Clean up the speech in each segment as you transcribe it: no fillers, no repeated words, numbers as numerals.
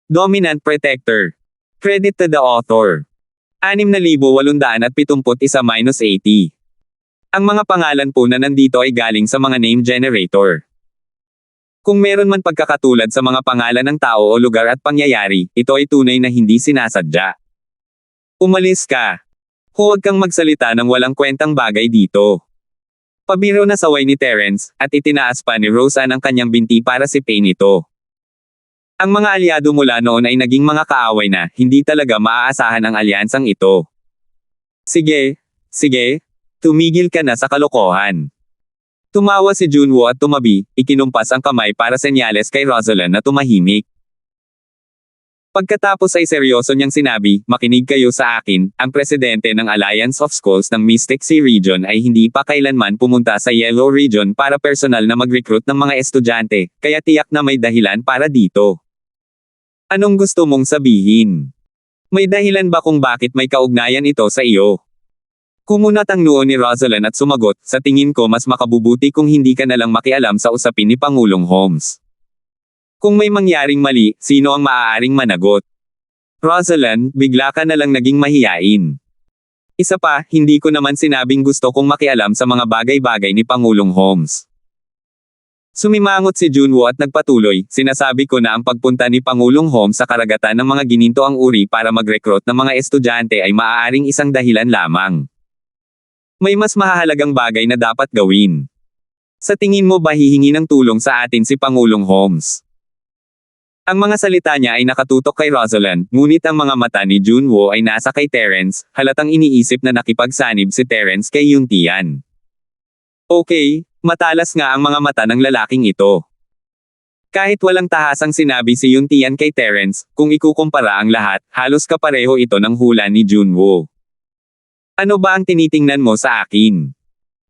Dominant Protector. Credit to the author. 6,871-80. Ang mga pangalan po na nandito ay galing sa mga name generator. Kung meron man pagkakatulad sa mga pangalan ng tao o lugar at pangyayari, ito ay tunay na hindi sinasadya. Umalis ka. Huwag kang magsalita ng walang kwentang bagay dito. Pabiro na saway ni Terence, at itinaas pa ni Roseanne ang kanyang binti para sipin ito. Ang mga alyado mula noon ay naging mga kaaway na, hindi talaga maaasahan ang alyansang ito. Sige, tumigil ka na sa kalokohan. Tumawa si Junwoo at tumabi, ikinumpas ang kamay para senyales kay Rosalind na tumahimik. Pagkatapos ay seryoso niyang sinabi, makinig kayo sa akin, ang presidente ng Alliance of Schools ng Mystic Sea Region ay hindi pa kailanman pumunta sa Yellow Region para personal na mag-recruit ng mga estudyante, kaya tiyak na may dahilan para dito. Anong gusto mong sabihin? May dahilan ba kung bakit may kaugnayan ito sa iyo? Kumunat ang noo ni Rosalind at sumagot, sa tingin ko mas makabubuti kung hindi ka nalang makialam sa usapin ni Pangulong Holmes. Kung may mangyaring mali, sino ang maaaring managot? Rosalind, bigla ka nalang naging mahiyain. Isa pa, hindi ko naman sinabing gusto kong makialam sa mga bagay-bagay ni Pangulong Holmes. Sumimangot si Junwoo at nagpatuloy, sinasabi ko na ang pagpunta ni Pangulong Holmes sa karagatan ng mga ginintoang uri para mag-recruit ng mga estudyante ay maaaring isang dahilan lamang. May mas mahahalagang bagay na dapat gawin. Sa tingin mo ba hihingi ng tulong sa atin si Pangulong Holmes? Ang mga salita niya ay nakatutok kay Rosalind, ngunit ang mga mata ni Junwoo ay nasa kay Terence, halatang iniisip na nakipagsanib si Terence kay Yuntian. Okay, matalas nga ang mga mata ng lalaking ito. Kahit walang tahasang sinabi si Yuntian kay Terence, kung ikukumpara ang lahat, halos kapareho ito ng hula ni Junwoo. Ano ba ang tinitingnan mo sa akin?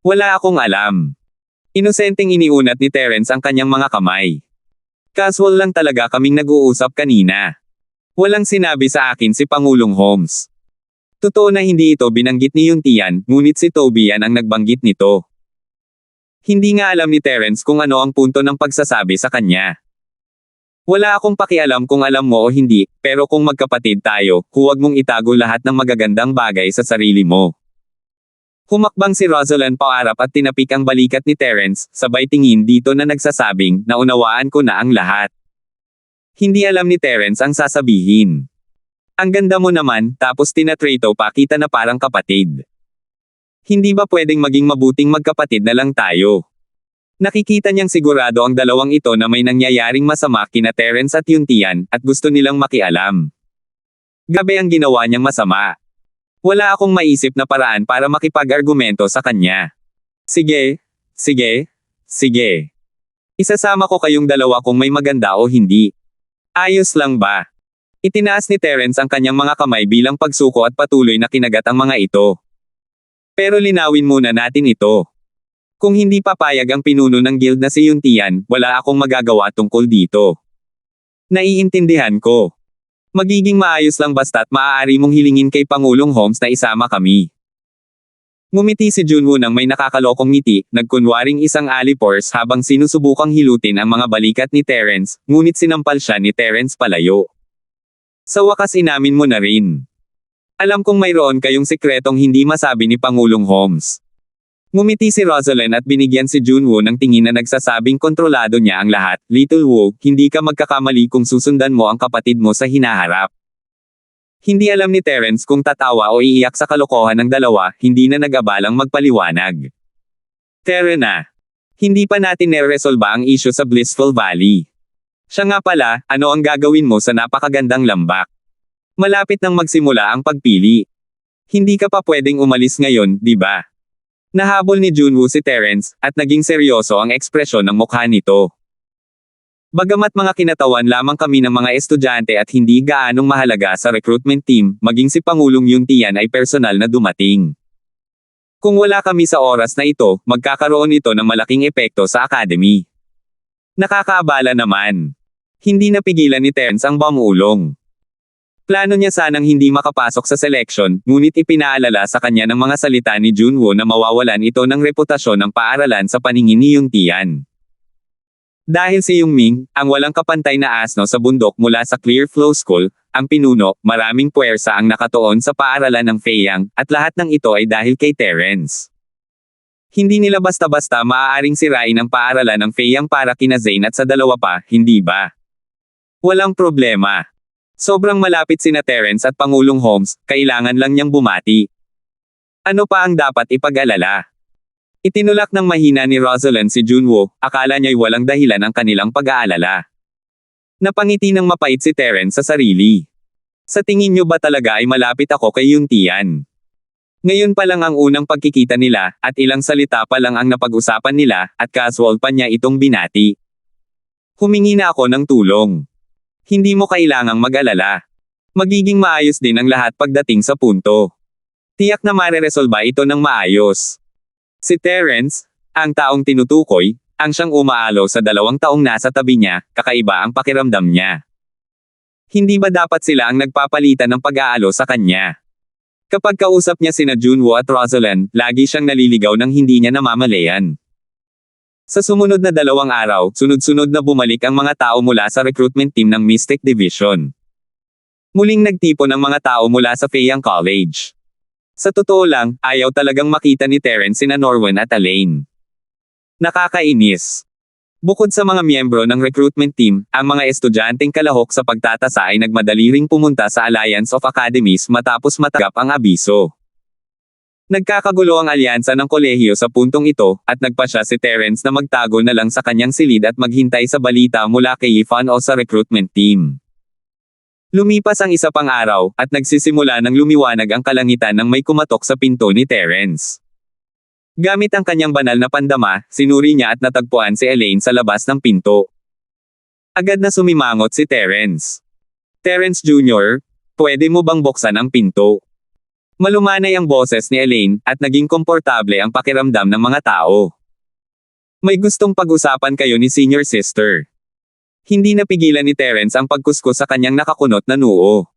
Wala akong alam. Inosenteng iniunat ni Terence ang kanyang mga kamay. Casual lang talaga kaming nag-uusap kanina. Walang sinabi sa akin si Pangulong Holmes. Totoo na hindi ito binanggit ni Yuntian, ngunit si Toby yan ang nagbanggit nito. Hindi nga alam ni Terence kung ano ang punto ng pagsasabi sa kanya. Wala akong pakialam kung alam mo o hindi, pero kung magkapatid tayo, huwag mong itago lahat ng magagandang bagay sa sarili mo. Humakbang si Rosalind paarap at tinapik ang balikat ni Terence, sabay tingin dito na nagsasabing, naunawaan ko na ang lahat. Hindi alam ni Terence ang sasabihin. Ang ganda mo naman, tapos tinatrato pa kita na parang kapatid. Hindi ba pwedeng maging mabuting magkapatid na lang tayo? Nakikita niyang sigurado ang dalawang ito na may nangyayaring masama kina Terence at Yuntian, at gusto nilang makialam. Gabi ang ginawa niyang masama. Wala akong maisip na paraan para makipag-argumento sa kanya. Sige. Isasama ko kayong dalawa kung may maganda o hindi. Ayos lang ba? Itinaas ni Terence ang kanyang mga kamay bilang pagsuko at patuloy na kinagat ang mga ito. Pero linawin muna natin ito. Kung hindi papayag ang pinuno ng guild na si Yuntian, wala akong magagawa tungkol dito. Naiintindihan ko. Magiging maayos lang basta't maaari mong hilingin kay Pangulong Holmes na isama kami. Ngumiti si Junwoo nang may nakakalokong ngiti, nagkunwaring isang alipors habang sinusubukang hilutin ang mga balikat ni Terence, ngunit sinampal siya ni Terence palayo. Sa wakas inamin mo na rin. Alam kong mayroon kayong sikretong hindi masabi ni Pangulong Holmes. Ngumiti si Rosalind at binigyan si Junwoo ng tingin na nagsasabing kontrolado niya ang lahat. Little Woo, hindi ka magkakamali kung susundan mo ang kapatid mo sa hinaharap. Hindi alam ni Terence kung tatawa o iiyak sa kalokohan ng dalawa, hindi na nag-abalang magpaliwanag. Tara na. Hindi pa natin neresolba ang issue sa Blissful Valley. Siya nga pala, ano ang gagawin mo sa napakagandang lambak? Malapit nang magsimula ang pagpili. Hindi ka pa pwedeng umalis ngayon, di ba? Nahabol ni Junwoo si Terence, at naging seryoso ang ekspresyon ng mukha nito. Bagamat mga kinatawan lamang kami ng mga estudyante at hindi gaanong mahalaga sa recruitment team, maging si Pangulong Yuntian ay personal na dumating. Kung wala kami sa oras na ito, magkakaroon ito ng malaking epekto sa academy. Nakakaabala naman. Hindi napigilan ni Terence ang pamulong. Plano niya sanang hindi makapasok sa selection, ngunit ipinaalala sa kanya ng mga salita ni Junwoo na mawawalan ito ng reputasyon ng paaralan sa paningin ni Yuntian. Dahil si Yungming, ang walang kapantay na asno sa bundok mula sa Clear Flow School, ang pinuno, maraming puwersa ang nakatuon sa paaralan ng Feiyang, at lahat ng ito ay dahil kay Terence. Hindi nila basta-basta maaaring sirain ang paaralan ng Feiyang para kina Zane at sa dalawa pa, hindi ba? Walang problema. Sobrang malapit sina Terence at Pangulong Holmes, kailangan lang niyang bumati. Ano pa ang dapat ipag-alala? Itinulak ng mahina ni Rosalind si Junwoo, akala niya'y walang dahilan ang kanilang pag-aalala. Napangiti ng mapait si Terence sa sarili. Sa tingin niyo ba talaga ay malapit ako kay Yuntian? Ngayon pa lang ang unang pagkikita nila, at ilang salita pa lang ang napag-usapan nila, at casual pa niya itong binati. Humingi na ako ng tulong. Hindi mo kailangang mag-alala. Magiging maayos din ang lahat pagdating sa punto. Tiyak na mareresolba ito ng maayos. Si Terence, ang taong tinutukoy, ang siyang umaalo sa 2 taong nasa tabi niya, kakaiba ang pakiramdam niya. Hindi ba dapat sila ang nagpapalitan ng pag-aalo sa kanya? Kapag kausap niya sina Junwoo at Rosalind, lagi siyang naliligaw ng hindi niya namamalayan. Sa sumunod na 2 araw, sunod-sunod na bumalik ang mga tao mula sa recruitment team ng Mystic Division. Muling nagtipon ang mga tao mula sa Feiyang College. Sa totoo lang, ayaw talagang makita ni Terence sina Norwan at Elaine. Nakakainis. Bukod sa mga miyembro ng recruitment team, ang mga estudyanteng kalahok sa pagtatasa ay nagmadali ring pumunta sa Alliance of Academies matapos matanggap ang abiso. Nagkakagulo ang alyansa ng kolehiyo sa puntong ito, at nagpasya si Terence na magtago na lang sa kanyang silid at maghintay sa balita mula kay Yifan o sa recruitment team. Lumipas ang isa pang araw, at nagsisimula ng lumiwanag ang kalangitan nang may kumatok sa pinto ni Terence. Gamit ang kanyang banal na pandama, sinuri niya at natagpuan si Elaine sa labas ng pinto. Agad na sumimangot si Terence. Terence Jr., pwede mo bang buksan ang pinto? Malumanay ang boses ni Elaine, at naging komportable ang pakiramdam ng mga tao. May gustong pag-usapan kayo ni Senior Sister. Hindi napigilan ni Terence ang pagkuskus sa kanyang nakakunot na noo.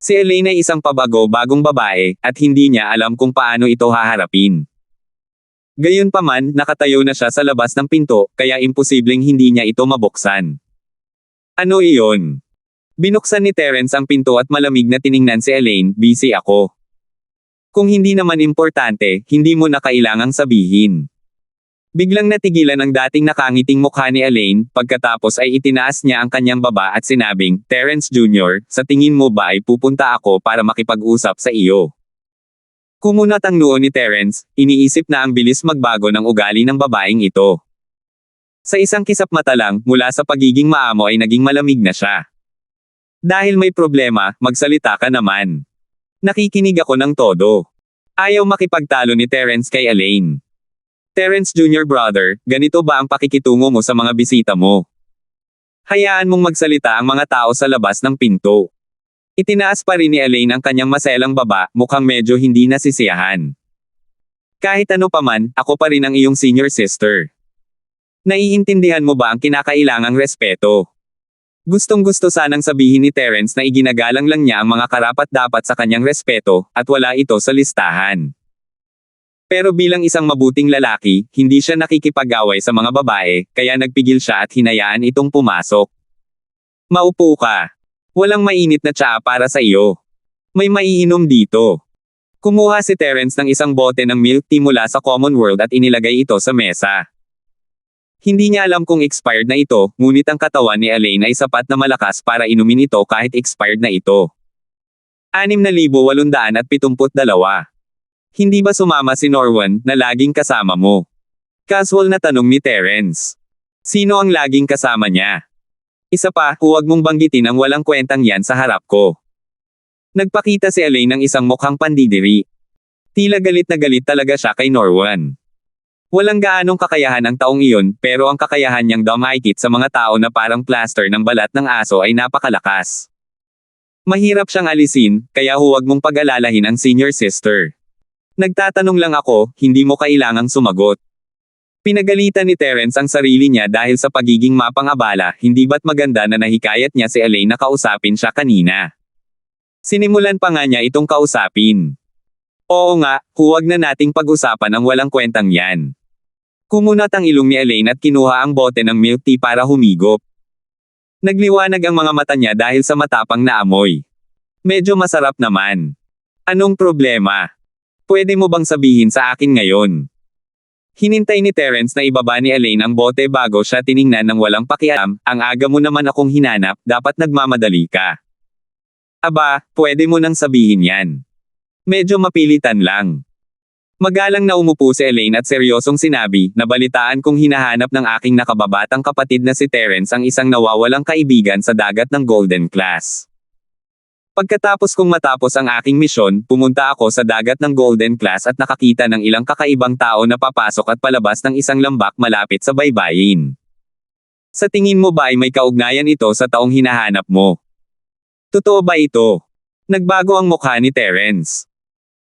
Si Elaine ay isang pabago-bagong babae, at hindi niya alam kung paano ito haharapin. Gayunpaman, nakatayo na siya sa labas ng pinto, kaya imposibleng hindi niya ito mabuksan. Ano iyon? Binuksan ni Terence ang pinto at malamig na tiningnan si Elaine, busy ako. Kung hindi naman importante, hindi mo na kailangang sabihin. Biglang natigilan ang dating nakangiting mukha ni Elaine, pagkatapos ay itinaas niya ang kanyang baba at sinabing, Terence Jr., sa tingin mo ba ay pupunta ako para makipag-usap sa iyo? Kumunat ang noo ni Terence, iniisip na ang bilis magbago ng ugali ng babaeng ito. Sa isang kisap mata lang, mula sa pagiging maamo ay naging malamig na siya. Dahil may problema, magsalita ka naman. Nakikinig ako ng todo. Ayaw makipagtalo ni Terence kay Elaine. Terence Jr. Brother, ganito ba ang pakikitungo mo sa mga bisita mo? Hayaan mong magsalita ang mga tao sa labas ng pinto. Itinaas pa rin ni Elaine ang kanyang maselang baba, mukhang medyo hindi nasisiyahan. Kahit ano paman, ako pa rin ang iyong senior sister. Naiintindihan mo ba ang kinakailangang respeto? Gustong-gusto sanang sabihin ni Terence na iginagalang lang niya ang mga karapat-dapat sa kanyang respeto, at wala ito sa listahan. Pero bilang isang mabuting lalaki, hindi siya nakikipag-away sa mga babae, kaya nagpigil siya at hinayaan itong pumasok. Maupo ka. Walang mainit na tsaa para sa iyo. May maiinom dito. Kumuha si Terence ng isang bote ng milk tea mula sa Commonwealth at inilagay ito sa mesa. Hindi niya alam kung expired na ito, ngunit ang katawan ni Elaine ay sapat na malakas para inumin ito kahit expired na ito. 6,872. Hindi ba sumama si Norwan, na laging kasama mo? Casual na tanong ni Terence. Sino ang laging kasama niya? Isa pa, huwag mong banggitin ang walang kwentang yan sa harap ko. Nagpakita si Elaine ng isang mukhang pandidiri. Tila galit na galit talaga siya kay Norwan. Walang gaanong kakayahan ang taong iyon, pero ang kakayahan niyang dumikit sa mga tao na parang plaster ng balat ng aso ay napakalakas. Mahirap siyang alisin, kaya huwag mong pag-alalahin ang senior sister. Nagtatanong lang ako, hindi mo kailangang sumagot. Pinagalitan ni Terence ang sarili niya dahil sa pagiging mapang-abala, hindi ba't maganda na nahikayat niya si Elaine na kausapin siya kanina. Sinimulan pa nga niya itong kausapin. Oo nga, huwag na nating pag-usapan ang walang kwentang yan. Kumunat ang ilong ni Elaine at kinuha ang bote ng milk tea para humigop. Nagliwanag ang mga mata niya dahil sa matapang na amoy. Medyo masarap naman. Anong problema? Pwede mo bang sabihin sa akin ngayon? Hinintay ni Terence na ibaba ni Elaine ang bote bago siya tiningnan ng walang pakialam. Ang aga mo naman akong hinanap, dapat nagmamadali ka. Aba, pwede mo nang sabihin yan. Medyo mapilitan lang. Magalang na umupo si Elaine at seryosong sinabi, nabalitaan kong hinahanap ng aking nakababatang kapatid na si Terence ang isang nawawalang kaibigan sa dagat ng Golden Class. Pagkatapos kong matapos ang aking misyon, pumunta ako sa dagat ng Golden Class at nakakita ng ilang kakaibang tao na papasok at palabas ng isang lambak malapit sa baybayin. Sa tingin mo ba ay may kaugnayan ito sa taong hinahanap mo? Totoo ba ito? Nagbago ang mukha ni Terence.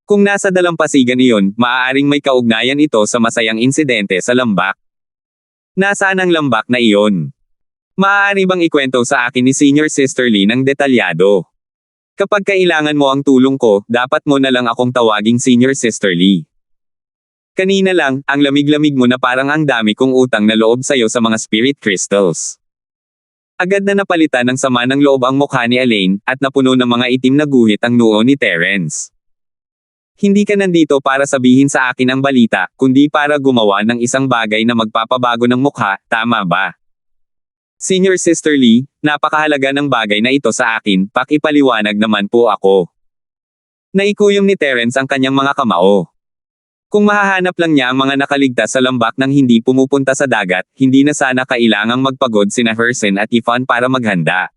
Kung nasa dalampasigan iyon, maaaring may kaugnayan ito sa masayang insidente sa lambak. Nasaan ang lambak na iyon? Maaari bang ikwento sa akin ni Senior Sister Lee ng detalyado? Kapag kailangan mo ang tulong ko, dapat mo na lang akong tawaging Senior Sister Lee. Kanina lang, ang lamig-lamig mo na parang ang dami kong utang na loob sa'yo sa mga spirit crystals. Agad na napalitan ng sama ng loob ang mukha ni Elaine, at napuno ng mga itim na guhit ang noo ni Terence. Hindi ka nandito para sabihin sa akin ang balita, kundi para gumawa ng isang bagay na magpapabago ng mukha, tama ba? Senior Sister Lee, napakahalaga ng bagay na ito sa akin, pakipaliwanag naman po ako. Naikuyom ni Terence ang kanyang mga kamao. Kung mahahanap lang niya ang mga nakaligtas sa lambak nang hindi pumupunta sa dagat, hindi na sana kailangang magpagod sina Hersen at Yvonne para maghanda.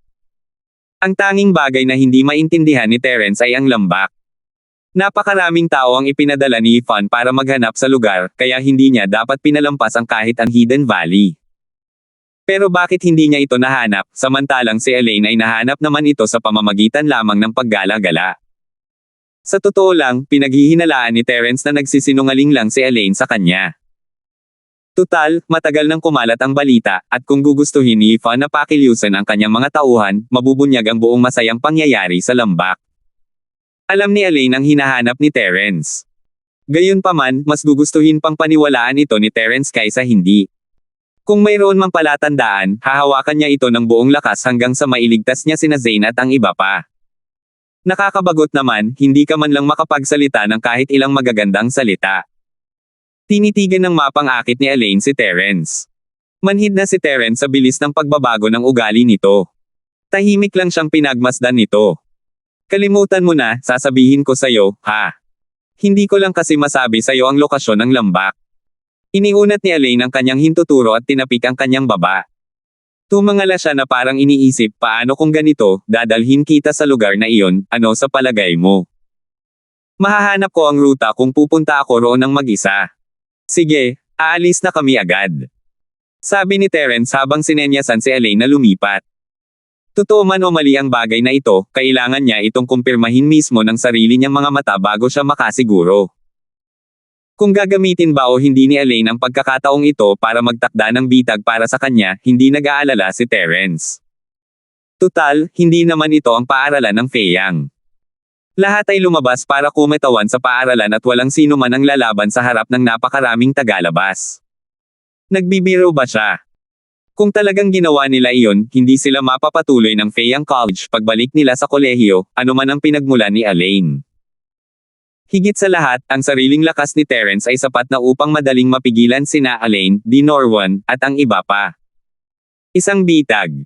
Ang tanging bagay na hindi maintindihan ni Terence ay ang lambak. Napakaraming tao ang ipinadala ni Yvonne para maghanap sa lugar, kaya hindi niya dapat pinalampas ang kahit ang Hidden Valley. Pero bakit hindi niya ito nahanap, samantalang si Elaine ay nahanap naman ito sa pamamagitan lamang ng paggala-gala? Sa totoo lang, pinaghihinalaan ni Terence na nagsisinungaling lang si Elaine sa kanya. Tutal, matagal nang kumalat ang balita, at kung gugustuhin ni Yvonne na pakilyusan ang kanyang mga tauhan, mabubunyag ang buong masayang pangyayari sa lambak. Alam ni Elaine ang hinahanap ni Terence. Gayunpaman, mas gugustuhin pang paniwalaan ito ni Terence kaysa hindi. Kung mayroon mang palatandaan, hahawakan niya ito ng buong lakas hanggang sa mailigtas niya sina Zane at ang iba pa. Nakakabagot naman, hindi ka man lang makapagsalita ng kahit ilang magagandang salita. Tinitigan ng mapang akit ni Elaine si Terence. Manhid na si Terence sa bilis ng pagbabago ng ugali nito. Tahimik lang siyang pinagmasdan nito. Kalimutan mo na, sasabihin ko sa'yo, ha? Hindi ko lang kasi masabi sa'yo ang lokasyon ng lambak. Iniunat ni Elaine ang kanyang hintuturo at tinapik ang kanyang baba. Tumangala siya na parang iniisip, paano kung ganito, dadalhin kita sa lugar na iyon, ano sa palagay mo? Mahahanap ko ang ruta kung pupunta ako roon ng mag-isa. Sige, aalis na kami agad. Sabi ni Terence habang sinenyasan si Elaine na lumipat. Totoo man o mali ang bagay na ito, kailangan niya itong kumpirmahin mismo ng sarili niyang mga mata bago siya makasiguro. Kung gagamitin ba o hindi ni Elaine ang pagkakataong ito para magtakda ng bitag para sa kanya, hindi nag-aalala si Terence. Tutal, hindi naman ito ang paaralan ng Feyang. Lahat ay lumabas para kumetawan sa paaralan at walang sino man ang lalaban sa harap ng napakaraming tagalabas. Nagbibiro ba siya? Kung talagang ginawa nila iyon, hindi sila mapapatuloy ng Feyang College pagbalik nila sa kolehiyo, anuman ang pinagmulan ni Elaine. Higit sa lahat, ang sariling lakas ni Terence ay sapat na upang madaling mapigilan sina Elaine, Norwan, at ang iba pa. Isang bitag.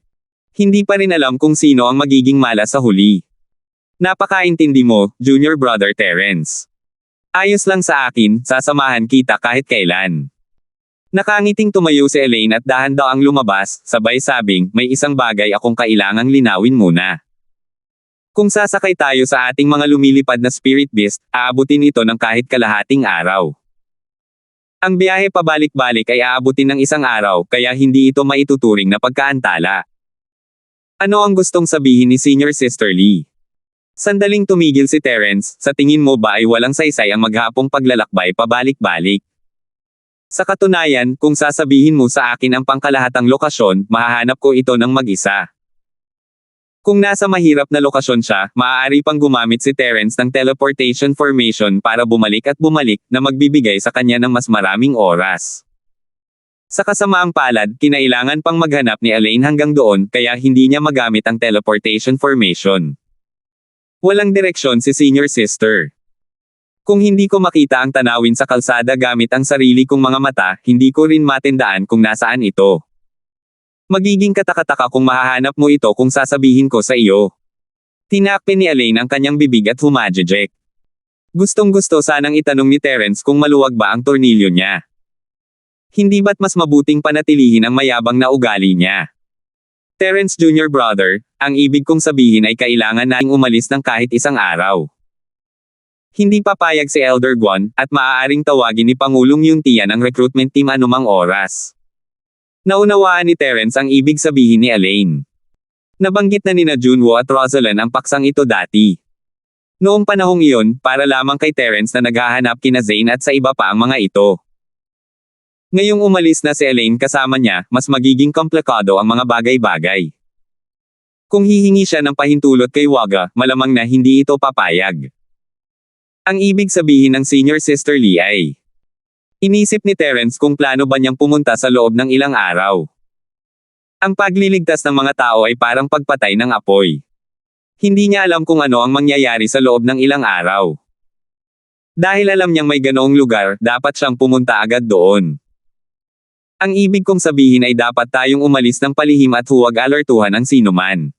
Hindi pa rin alam kung sino ang magiging malas sa huli. Napakaintindi mo, Junior Brother Terence. Ayos lang sa akin, sasamahan kita kahit kailan. Nakangiting tumayo si Elaine at dahan-daang lumabas, sabay sabing, may isang bagay akong kailangang linawin muna. Kung sasakay tayo sa ating mga lumilipad na spirit beast, aabutin ito ng kahit kalahating araw. Ang biyahe pabalik-balik ay aabutin ng isang araw, kaya hindi ito maituturing na pagkaantala. Ano ang gustong sabihin ni Senior Sister Lee? Sandaling tumigil si Terence, sa tingin mo ba ay walang saysay ang maghapong paglalakbay pabalik-balik? Sa katunayan, kung sasabihin mo sa akin ang pangkalahatang lokasyon, mahahanap ko ito ng mag-isa. Kung nasa mahirap na lokasyon siya, maaari pang gumamit si Terence ng teleportation formation para bumalik at bumalik na magbibigay sa kanya ng mas maraming oras. Sa kasamaang palad, kinailangan pang maghanap ni Elaine hanggang doon kaya hindi niya magamit ang teleportation formation. Walang direksyon si senior sister. Kung hindi ko makita ang tanawin sa kalsada gamit ang sarili kong mga mata, hindi ko rin matindaan kung nasaan ito. Magiging katakataka kung mahahanap mo ito kung sasabihin ko sa iyo. Tinakpe ni Elaine ang kanyang bibig at humajejek. Gustong-gusto sanang itanong ni Terence kung maluwag ba ang tornilyo niya. Hindi ba't mas mabuting panatilihin ang mayabang na ugali niya? Terence Jr. Brother, ang ibig kong sabihin ay kailangan nating umalis ng kahit isang araw. Hindi papayag si Elder Guan, at maaaring tawagin ni Pangulong Yuntian ang recruitment team anumang oras. Naunawaan ni Terence ang ibig sabihin ni Elaine. Nabanggit na nina Junwo at Rosalind ang paksang ito dati. Noong panahong iyon, para lamang kay Terence na naghahanap kina Zane at sa iba pa ang mga ito. Ngayong umalis na si Elaine kasama niya, mas magiging komplikado ang mga bagay-bagay. Kung hihingi siya ng pahintulot kay Waga, malamang na hindi ito papayag. Ang ibig sabihin ng senior sister Lee ay, inisip ni Terence kung plano ba niyang pumunta sa loob ng ilang araw. Ang pagliligtas ng mga tao ay parang pagpatay ng apoy. Hindi niya alam kung ano ang mangyayari sa loob ng ilang araw. Dahil alam niyang may ganoong lugar, dapat siyang pumunta agad doon. Ang ibig kong sabihin ay dapat tayong umalis ng palihim at huwag alertuhan ang sinuman.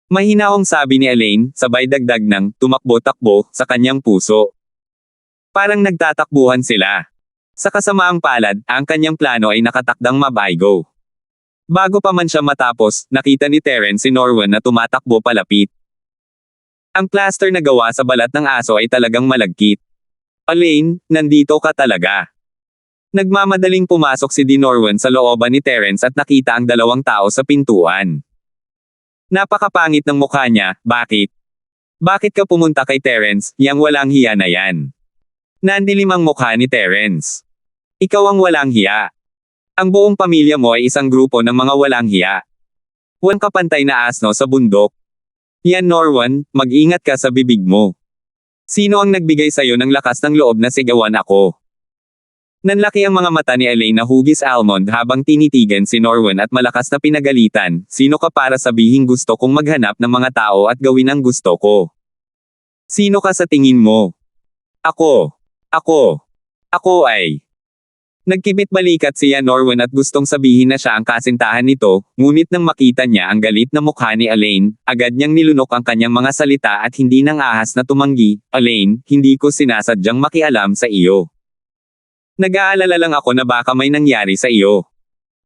Mahinahong sabi ni Elaine, sabay dagdag ng tumakbo-takbo sa kanyang puso. Parang nagtatakbuhan sila. Sa kasamaang palad, ang kanyang plano ay nakatakdang mabaygo. Bago pa man siya matapos, nakita ni Terence si Norwan na tumatakbo palapit. Ang plaster na gawa sa balat ng aso ay talagang malagkit. Elaine, nandito ka talaga. Nagmamadaling pumasok si Norwan sa looban ni Terence at nakita ang dalawang tao sa pintuan. Napakapangit ng mukha niya, bakit? Bakit ka pumunta kay Terence, yang walang hiya na yan? Nandilim ang mukha ni Terence. Ikaw ang walang hiya. Ang buong pamilya mo ay isang grupo ng mga walang hiya. Walang kapantay na asno sa bundok. Yan Norwan, mag-ingat ka sa bibig mo. Sino ang nagbigay sa'yo ng lakas ng loob na sigawan ako? Nanlaki ang mga mata ni Elaine na hugis almond habang tinitigan si Norwan at malakas na pinagalitan, sino ka para sabihing gusto kong maghanap ng mga tao at gawin ang gusto ko? Sino ka sa tingin mo? Ako ay. Nagkibit balikat siya Norwan at gustong sabihin na siya ang kasintahan nito, ngunit nang makita niya ang galit na mukha ni Elaine, agad niyang nilunok ang kanyang mga salita at hindi nang ahas na tumanggi, Elaine, hindi ko sinasadyang makialam sa iyo. Nag-aalala lang ako na baka may nangyari sa iyo.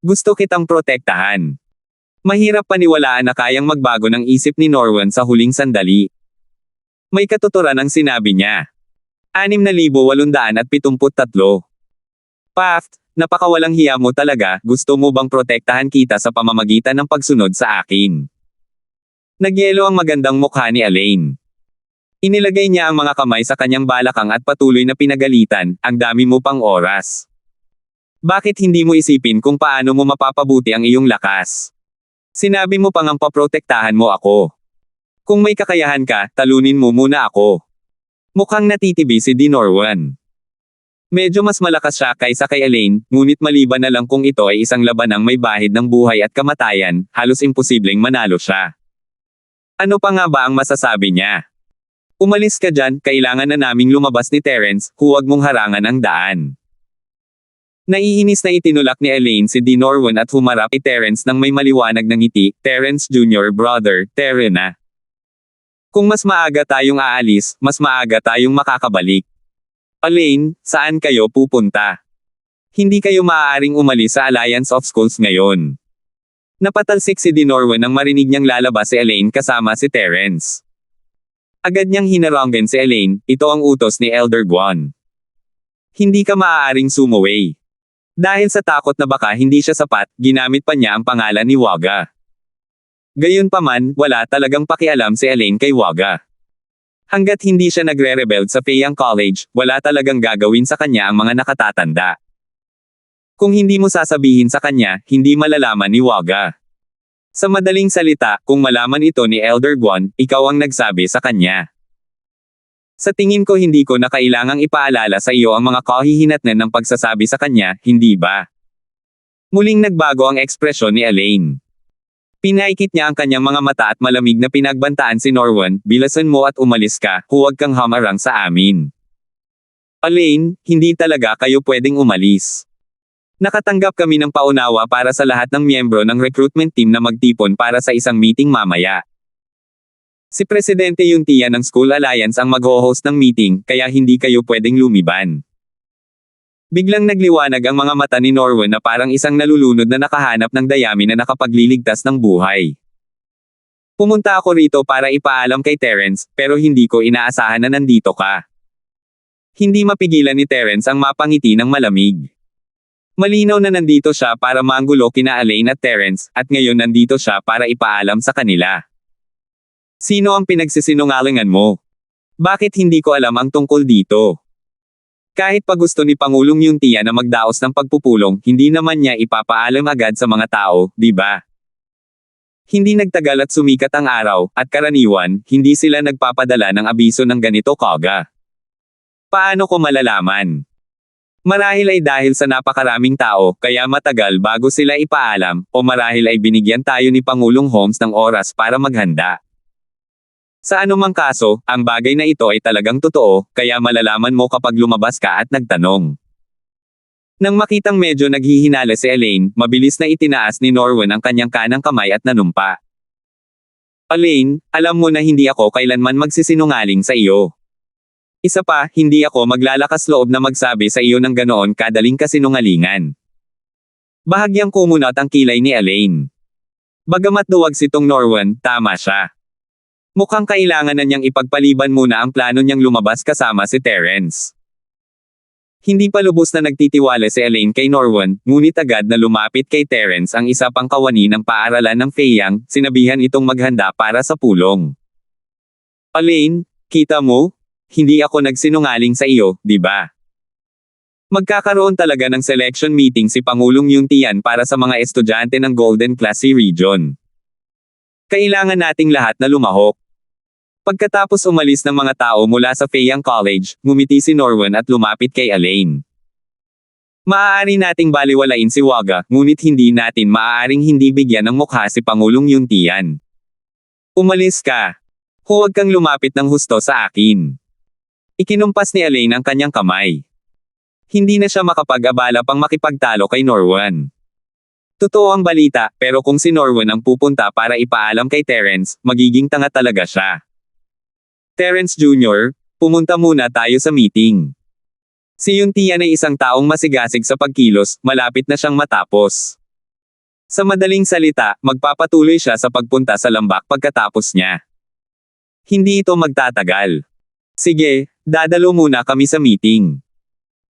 Gusto kitang protektahan. Mahirap paniwalaan na kayang magbago ng isip ni Norwan sa huling sandali. May katuturan ang sinabi niya. 6,873. Paft, napakawalang hiya mo talaga, gusto mo bang protektahan kita sa pamamagitan ng pagsunod sa akin? Nagyelo ang magandang mukha ni Elaine. Inilagay niya ang mga kamay sa kanyang balakang at patuloy na pinagalitan, ang dami mo pang oras. Bakit hindi mo isipin kung paano mo mapapabuti ang iyong lakas? Sinabi mo pang ang paprotektahan mo ako. Kung may kakayahan ka, talunin mo muna ako. Mukhang natitibi si Norwan. Medyo mas malakas siya kaysa kay Elaine, ngunit maliban na lang kung ito ay isang labanang may bahid ng buhay at kamatayan, halos imposibleng manalo siya. Ano pa nga ba ang masasabi niya? Umalis ka dyan, kailangan na naming lumabas ni Terence, huwag mong harangan ang daan. Naiinis na itinulak ni Elaine si Norwan at humarap kay Terence nang may maliwanag na ngiti, Terence Jr. Brother, Terena. Kung mas maaga tayong aalis, mas maaga tayong makakabalik. Elaine, saan kayo pupunta? Hindi kayo maaaring umalis sa Alliance of Schools ngayon. Napatalsik si Norwan nang marinig niyang lalabas si Elaine kasama si Terence. Agad niyang hinaranggan si Elaine, ito ang utos ni Elder Guan. Hindi ka maaaring sumuway. Dahil sa takot na baka hindi siya sapat, ginamit pa niya ang pangalan ni Waga. Gayunpaman, wala talagang pakialam si Elaine kay Waga. Hanggat hindi siya nagre-rebel sa Feiyang College, wala talagang gagawin sa kanya ang mga nakatatanda. Kung hindi mo sasabihin sa kanya, hindi malalaman ni Waga. Sa madaling salita, kung malaman ito ni Elder Guan, ikaw ang nagsabi sa kanya. Sa tingin ko hindi ko na kailangang ipaalala sa iyo ang mga kahihinatnan ng pagsasabi sa kanya, hindi ba? Muling nagbago ang ekspresyon ni Elaine. Pinaikit niya ang kanyang mga mata at malamig na pinagbantaan si Norwan, "Bilasan mo at umalis ka, huwag kang hamarang sa amin." "Elaine, hindi talaga kayo pwedeng umalis. Nakatanggap kami ng paunawa para sa lahat ng miyembro ng recruitment team na magtipon para sa isang meeting mamaya. Si Presidente Yuntia ng School Alliance ang mag-ho-host ng meeting, kaya hindi kayo pwedeng lumiban." Biglang nagliwanag ang mga mata ni Norwan na parang isang nalulunod na nakahanap ng dayami na nakapagliligtas ng buhay. "Pumunta ako rito para ipaalam kay Terence, pero hindi ko inaasahan na nandito ka." Hindi mapigilan ni Terence ang mapangiti ng malamig. Malinaw na nandito siya para manggulo kina Elaine at Terence, at ngayon nandito siya para ipaalam sa kanila. "Sino ang pinagsisinungalingan mo? Bakit hindi ko alam ang tungkol dito?" Kahit pa gusto ni Pangulong Yuntia na magdaos ng pagpupulong, hindi naman niya ipapaalam agad sa mga tao, di ba? Hindi nagtagal at sumikat ang araw, at karaniwan, hindi sila nagpapadala ng abiso ng ganito kaga. Paano ko malalaman? Marahil ay dahil sa napakaraming tao, kaya matagal bago sila ipaalam, o marahil ay binigyan tayo ni Pangulong Holmes ng oras para maghanda. Sa anumang kaso, ang bagay na ito ay talagang totoo, kaya malalaman mo kapag lumabas ka at nagtanong. Nang makitang medyo naghihinala si Elaine, mabilis na itinaas ni Norwan ang kanyang kanang kamay at nanumpa. "Elaine, alam mo na hindi ako kailanman magsisinungaling sa iyo. Isa pa, hindi ako maglalakas loob na magsabi sa iyo ng ganoon kadaling kasinungalingan." Bahagyang kumunat ang kilay ni Elaine. Bagamat duwag sitong Norwan, tama siya. Mukhang kailangan na niyang ipagpaliban muna ang plano niyang lumabas kasama si Terence. Hindi pa lubos na nagtitiwala si Elaine kay Norwan, ngunit agad na lumapit kay Terence ang isa pang kawani ng paaralan ng Feiyang, sinabihan itong maghanda para sa pulong. "Elaine, kita mo? Hindi ako nagsinungaling sa iyo, di ba? Magkakaroon talaga ng selection meeting si Pangulong Yuntian para sa mga estudyante ng Golden Class C Region. Kailangan nating lahat na lumahok." Pagkatapos umalis ng mga tao mula sa Feiyang College, ngumiti si Norwan at lumapit kay Elaine. "Maaari nating baliwalain si Waga, ngunit hindi natin maaaring hindi bigyan ng mukha si Pangulong Yuntian. Umalis ka. Huwag kang lumapit ng husto sa akin." Ikinumpas ni Elaine ang kanyang kamay. Hindi na siya makapag-abala pang makipagtalo kay Norwan. Totoo ang balita, pero kung si Norwan ang pupunta para ipaalam kay Terence, magiging tanga talaga siya. "Terence Jr., pumunta muna tayo sa meeting." Si Yuntian ay isang taong masigasig sa pagkilos, malapit na siyang matapos. Sa madaling salita, magpapatuloy siya sa pagpunta sa lambak pagkatapos niya. Hindi ito magtatagal. "Sige, dadalo muna kami sa meeting.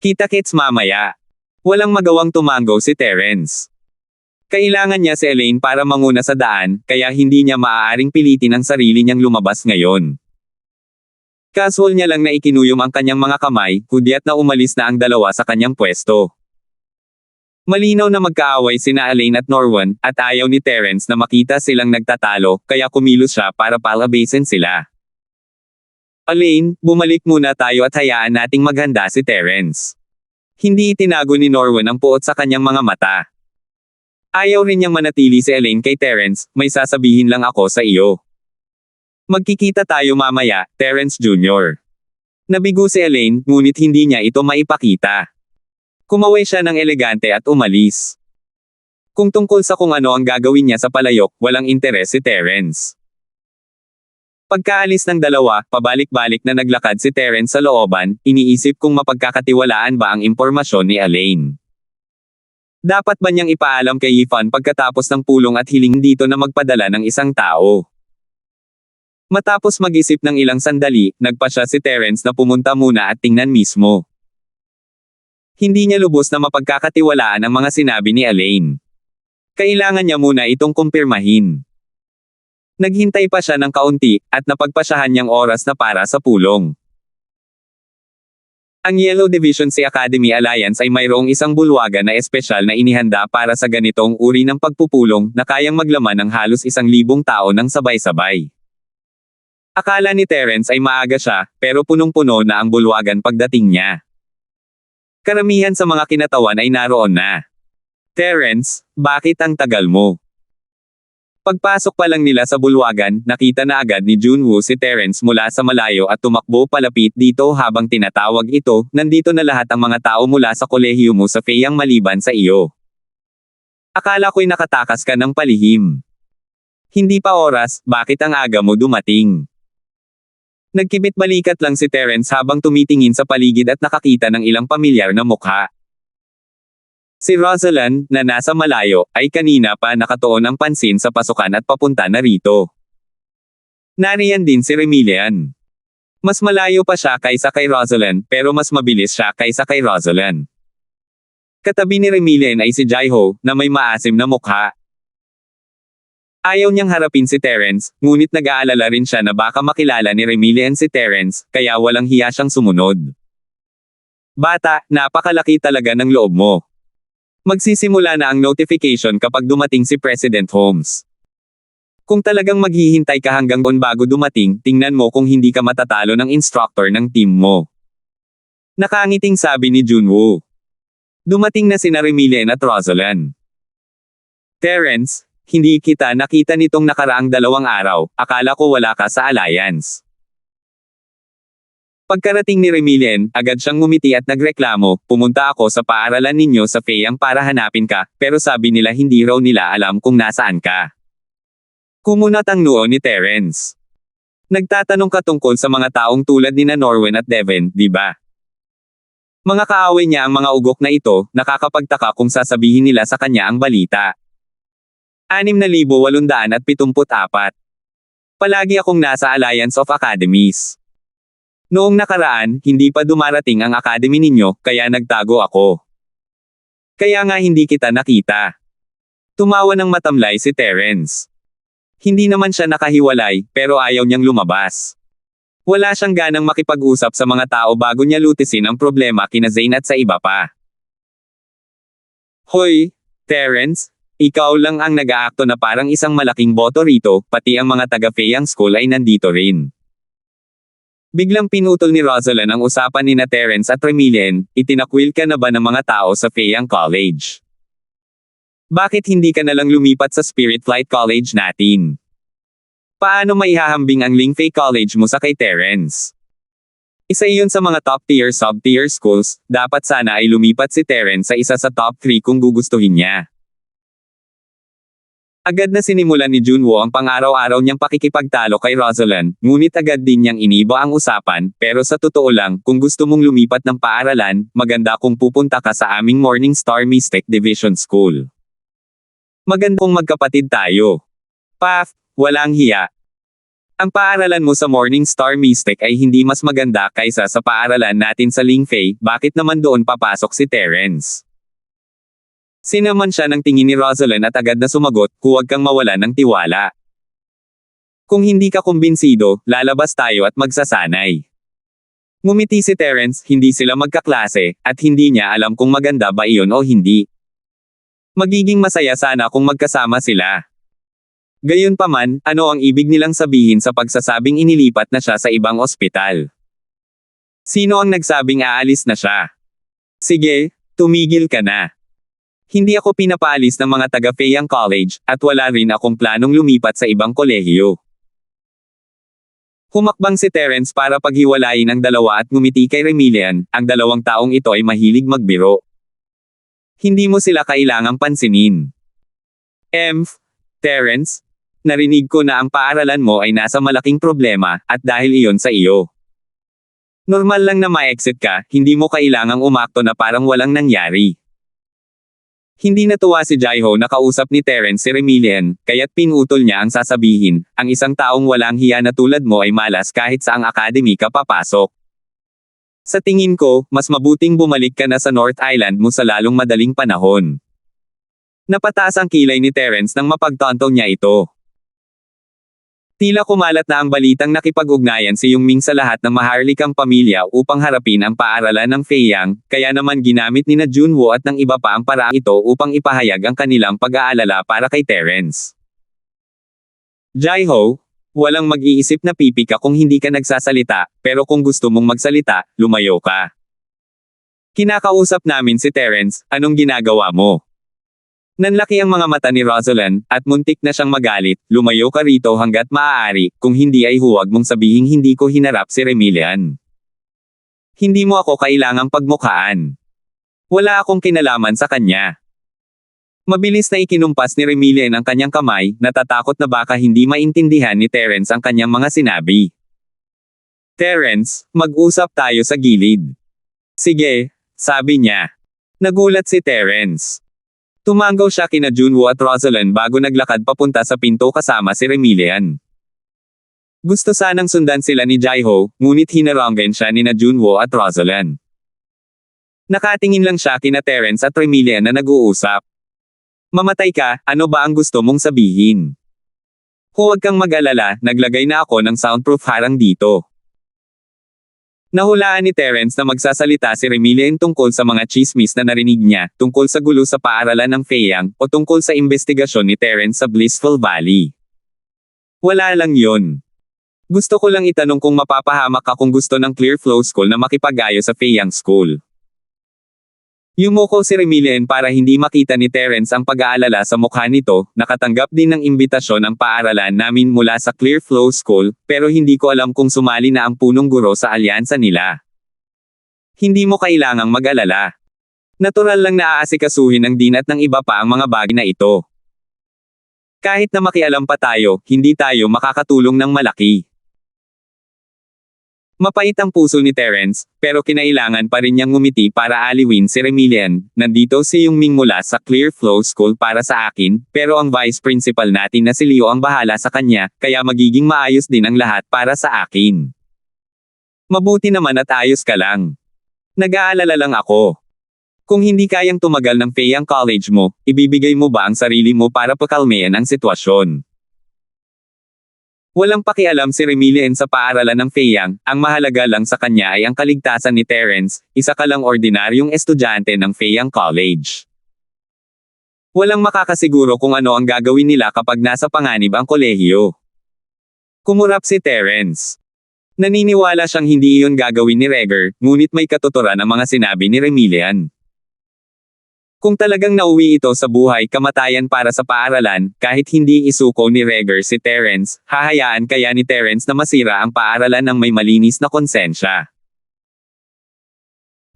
Kita-kits mamaya." Walang magawang tumango si Terence. Kailangan niya si Elaine para manguna sa daan, kaya hindi niya maaaring pilitin ang sarili niyang lumabas ngayon. Casual niya lang na ikinuyom ang kanyang mga kamay, hudyat na umalis na ang dalawa sa kanyang pwesto. Malinaw na magkaaway sina Elaine at Norwan, at ayaw ni Terence na makita silang nagtatalo, kaya kumilos siya para palabasin sila. "Elaine, bumalik muna tayo at hayaan nating maghanda si Terence." Hindi itinago ni Norwan ang puot sa kanyang mga mata. Ayaw rin niyang manatili si Elaine kay Terence, "May sasabihin lang ako sa iyo." "Magkikita tayo mamaya, Terence Jr." Nabigo si Elaine, ngunit hindi niya ito maipakita. Kumaway siya ng elegante at umalis. Kung tungkol sa kung ano ang gagawin niya sa palayok, walang interes si Terence. Pagkaalis ng dalawa, pabalik-balik na naglakad si Terence sa looban, iniisip kung mapagkakatiwalaan ba ang impormasyon ni Elaine. Dapat ba niyang ipaalam kay Yifan pagkatapos ng pulong at hiling dito na magpadala ng isang tao? Matapos mag-isip ng ilang sandali, nagpasya si Terence na pumunta muna at tingnan mismo. Hindi niya lubos na mapagkakatiwalaan ang mga sinabi ni Elaine. Kailangan niya muna itong kumpirmahin. Naghintay pa siya ng kaunti, at napagpasyahan niyang oras na para sa pulong. Ang Yellow Division C Academy Alliance ay mayroong isang bulwagan na espesyal na inihanda para sa ganitong uri ng pagpupulong na kayang maglaman ng halos 1,000 tao ng sabay-sabay. Akala ni Terence ay maaga siya, pero punong-puno na ang bulwagan pagdating niya. Karamihan sa mga kinatawan ay naroon na. Terence, bakit ang tagal mo? Pagpasok pa lang nila sa bulwagan, nakita na agad ni Junwoo si Terence mula sa malayo at tumakbo palapit dito habang tinatawag ito, nandito na lahat ang mga tao mula sa kolehiyo mo sa Feyang maliban sa iyo. Akala ko'y nakatakas ka ng palihim. Hindi pa oras, bakit ang aga mo dumating? Nagkibit balikat lang si Terence habang tumitingin sa paligid at nakakita ng ilang pamilyar na mukha. Si Rosalind, na nasa malayo, ay kanina pa nakatuon ang pansin sa pasukan at papunta na rito. Nariyan din si Remilian. Mas malayo pa siya kaysa kay Rosalind, pero mas mabilis siya kaysa kay Rosalind. Katabi ni Remilian ay si Jaiho, na may maasim na mukha. Ayaw niyang harapin si Terence, ngunit nag-aalala rin siya na baka makilala ni Remilian si Terence, kaya walang hiya siyang sumunod. Bata, napakalaki talaga ng loob mo. Magsisimula na ang notification kapag dumating si President Holmes. Kung talagang maghihintay ka hanggang doon bago dumating, tingnan mo kung hindi ka matatalo ng instructor ng team mo. Nakangiting sabi ni Junwoo. Dumating na sina Remilian at Rosalind. Terence, hindi kita nakita nitong nakaraang 2 araw, akala ko wala ka sa alliance. Pagkarating ni Remilian, agad siyang ngumiti at nagreklamo, pumunta ako sa paaralan ninyo sa Feyang para hanapin ka, pero sabi nila hindi raw nila alam kung nasaan ka. Kumunat ang noo ni Terence. Nagtatanong ka tungkol sa mga taong tulad ni Norwen at Devin, di ba? Mga kaaway niya ang mga ugok na ito, nakakapagtaka kung sasabihin nila sa kanya ang balita. 6,874. Palagi akong nasa Alliance of Academies. Noong nakaraan, hindi pa dumarating ang academy ninyo, kaya nagtago ako. Kaya nga hindi kita nakita. Tumawa ng matamlay si Terence. Hindi naman siya nakahiwalay, pero ayaw niyang lumabas. Wala siyang ganang makipag-usap sa mga tao bago niya lutisin ang problema kina Zane at sa iba pa. Hoy, Terence, ikaw lang ang nag-aakto na parang isang malaking boto rito, pati ang mga taga-Feyang School ay nandito rin. Biglang pinutol ni Rosalind ang usapan ni Terence at Remilian, itinakwil ka na ba ng mga tao sa Feyang College? Bakit hindi ka nalang lumipat sa Spirit Flight College natin? Paano maihahambing ang Lingfei College mo sa kay Terence? Isa iyon sa mga top-tier sub-tier schools, dapat sana ay lumipat si Terence sa isa sa top 3 kung gugustuhin niya. Agad na sinimulan ni Junwoo ang pang-araw-araw niyang pakikipagtalo kay Rosalind, ngunit agad din niyang iniba ang usapan, pero sa totoo lang, kung gusto mong lumipat ng paaralan, maganda kung pupunta ka sa aming Morning Star Mystic Division School. Magandang magkapatid tayo. Paf, walang hiya. Ang paaralan mo sa Morning Star Mystic ay hindi mas maganda kaysa sa paaralan natin sa Lingfei, bakit naman doon papasok si Terence? Sinaman siya ng tingin ni Rosalind at agad na sumagot, huwag kang mawala ng tiwala. Kung hindi ka kumbinsido, lalabas tayo at magsasanay. Ngumiti si Terence, hindi sila magkaklase, at hindi niya alam kung maganda ba iyon o hindi. Magiging masaya sana kung magkasama sila. Gayunpaman, ano ang ibig nilang sabihin sa pagsasabing inilipat na siya sa ibang ospital? Sino ang nagsabing aalis na siya? Sige, tumigil ka na. Hindi ako pinapaalis ng mga taga-Feyang College, at wala rin akong planong lumipat sa ibang kolehiyo. Humakbang si Terence para paghiwalayin ang dalawa at ngumiti kay Remilian, ang 2 taong ito ay mahilig magbiro. Hindi mo sila kailangang pansinin. Terence, narinig ko na ang paaralan mo ay nasa malaking problema, at dahil iyon sa iyo. Normal lang na ma-exit ka, hindi mo kailangang umakto na parang walang nangyari. Hindi natuwa si Jaiho na kausap ni Terence si Remilian, kaya't pinutol niya ang sasabihin, ang isang taong walang hiya na tulad mo ay malas kahit saang academy ka papasok. Sa tingin ko, mas mabuting bumalik ka na sa North Island mo sa lalong madaling panahon. Napataas ang kilay ni Terence nang mapagtanto niya ito. Tila kumalat na ang balitang nakipag-ugnayan si Yongming sa lahat ng maharlikang pamilya upang harapin ang paaralan ng Feyang, kaya naman ginamit ni Junwoo at ng iba pa ang paraang ito upang ipahayag ang kanilang pag-aalala para kay Terence. Jaiho, walang mag-iisip na pipi ka kung hindi ka nagsasalita, pero kung gusto mong magsalita, lumayo ka. Kinakausap namin si Terence, anong ginagawa mo? Nanlaki ang mga mata ni Rosalind, at muntik na siyang magalit. Lumayo ka rito hanggat maaari, kung hindi ay huwag mong sabihing hindi ko hinarap si Remilian. Hindi mo ako kailangang pagmukhaan. Wala akong kinalaman sa kanya. Mabilis na ikinumpas ni Remilian ang kanyang kamay, natatakot na baka hindi maintindihan ni Terence ang kanyang mga sinabi. Terence, mag-usap tayo sa gilid. Sige, sabi niya. Nagulat si Terence. Tumanggaw siya kina Junwoo at Rosalind bago naglakad papunta sa pinto kasama si Remilian. Gusto sanang sundan sila ni Jaiho, ngunit hinaranggan siya ni Junwoo at Rosalind. Nakatingin lang siya kina Terence at Remilian na nag-uusap. Mamatay ka, ano ba ang gusto mong sabihin? Huwag kang mag-alala, naglagay na ako ng soundproof harang dito. Nahulaan ni Terence na magsasalita si Remilian tungkol sa mga chismis na narinig niya, tungkol sa gulo sa paaralan ng Feiyang, o tungkol sa investigasyon ni Terence sa Blissful Valley. Wala lang yon. Gusto ko lang itanong kung mapapahamak ka kung gusto ng Clear Flow School na makipag-ayo sa Feiyang School. Yumuko si Remilian para hindi makita ni Terence ang pag-aalala sa mukha nito. Nakatanggap din ng imbitasyon ang paaralan namin mula sa Clear Flow School, pero hindi ko alam kung sumali na ang punong guro sa alyansa nila. Hindi mo kailangang mag-alala. Natural lang na aasikasuhin ng dean at ng iba pa ang mga bagay na ito. Kahit na makialam pa tayo, hindi tayo makakatulong ng malaki. Mapait ang puso ni Terence, pero kinailangan pa rin niyang ngumiti para aliwin si Remilian. Nandito si Yungming mula sa Clear Flow School para sa akin, pero ang vice principal natin na si Leo ang bahala sa kanya, kaya magiging maayos din ang lahat para sa akin. Mabuti naman at ayos ka lang. Nag-aalala lang ako. Kung hindi kayang tumagal ng Feiyang College mo, ibibigay mo ba ang sarili mo para pakalmayan ang sitwasyon? Walang pakialam si Remilian sa paaralan ng Feiyang, ang mahalaga lang sa kanya ay ang kaligtasan ni Terence, isa ka lang ordinaryong estudyante ng Feiyang College. Walang makakasiguro kung ano ang gagawin nila kapag nasa panganib ang kolehiyo. Kumurap si Terence. Naniniwala siyang hindi iyon gagawin ni Reger, ngunit may katuturan ang mga sinabi ni Remilian. Kung talagang nauwi ito sa buhay kamatayan para sa paaralan, kahit hindi isuko ni Reger si Terence, hahayaan kaya ni Terence na masira ang paaralan ng may malinis na konsensya.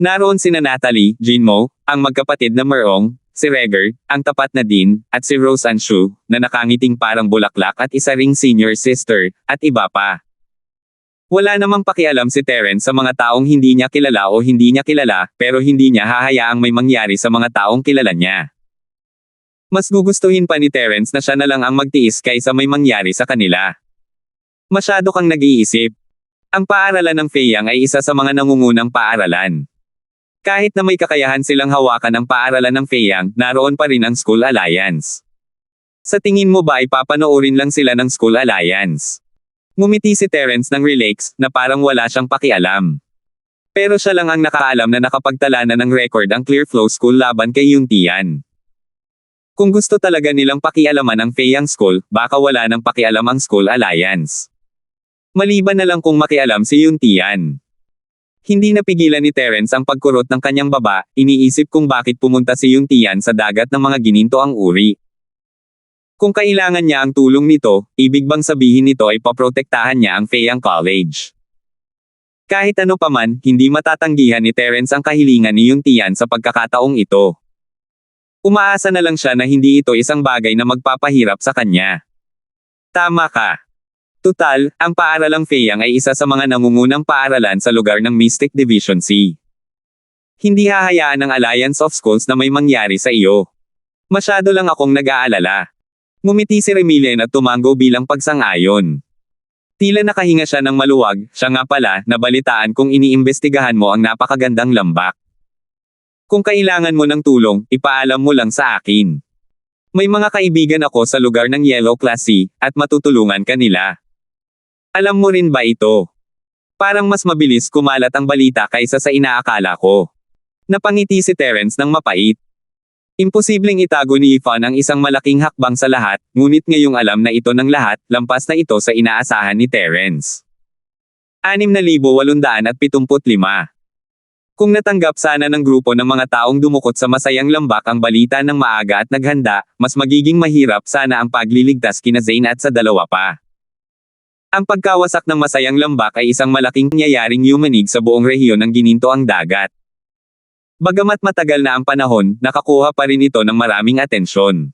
Naroon sina Natalie, Jinmo, ang magkapatid na Merong, si Reger, ang tapat na dean, at si Rose Anshu, na nakangiting parang bulaklak at isa ring senior sister, at iba pa. Wala namang pakialam si Terence sa mga taong hindi niya kilala o hindi niya kilala, pero hindi niya hahayaang may mangyari sa mga taong kilala niya. Mas gugustuhin pa ni Terence na siya na lang ang magtiis kaysa may mangyari sa kanila. Masyado kang nag-iisip. Ang paaralan ng Feiyang ay isa sa mga nangungunang paaralan. Kahit na may kakayahan silang hawakan ang paaralan ng Feiyang, naroon pa rin ang School Alliance. Sa tingin mo ba ay papanoorin lang sila ng School Alliance? Ngumiti si Terence ng relax, na parang wala siyang pakialam. Pero siya lang ang nakaalam na nakapagtala na ng record ang Clear Flow School laban kay Yuntian. Kung gusto talaga nilang pakialaman ang Feiyang School, baka wala nang pakialam ang School Alliance. Maliban na lang kung makialam si Yuntian. Hindi napigilan ni Terence ang pagkurot ng kanyang baba, iniisip kung bakit pumunta si Yuntian sa dagat ng mga gininto ang uri. Kung kailangan niya ang tulong nito, ibig bang sabihin nito ay paprotektahan niya ang Feiyang College? Kahit ano paman, hindi matatanggihan ni Terence ang kahilingan ni Yuntian sa pagkakataong ito. Umaasa na lang siya na hindi ito isang bagay na magpapahirap sa kanya. Tama ka. Tutal, ang paaralang Feiyang ay isa sa mga nangungunang paaralan sa lugar ng Mystic Division C. Hindi hahayaan ng Alliance of Schools na may mangyari sa iyo. Masyado lang akong nag-aalala. Ngumiti si Remilian at tumanggo bilang pagsang-ayon. Tila nakahinga siya ng maluwag, siya nga pala, nabalitaan kung iniimbestigahan mo ang napakagandang lambak. Kung kailangan mo ng tulong, ipaalam mo lang sa akin. May mga kaibigan ako sa lugar ng Yellow Class C, at matutulungan ka nila. Alam mo rin ba ito? Parang mas mabilis kumalat ang balita kaysa sa inaakala ko. Napangiti si Terence ng mapait. Imposibleng itago ni Ifan ang isang malaking hakbang sa lahat, ngunit ngayong alam na ito ng lahat, lampas na ito sa inaasahan ni Terence. 6,875 Kung natanggap sana ng grupo ng mga taong dumukot sa masayang lambak ang balita ng maaga at naghanda, mas magiging mahirap sana ang pagliligtas kina Zayn at sa dalawa pa. Ang pagkawasak ng masayang lambak ay isang malaking pangyayaring yumanig sa buong rehiyon ng gininto ang dagat. Bagamat matagal na ang panahon, nakakuha pa rin ito ng maraming atensyon.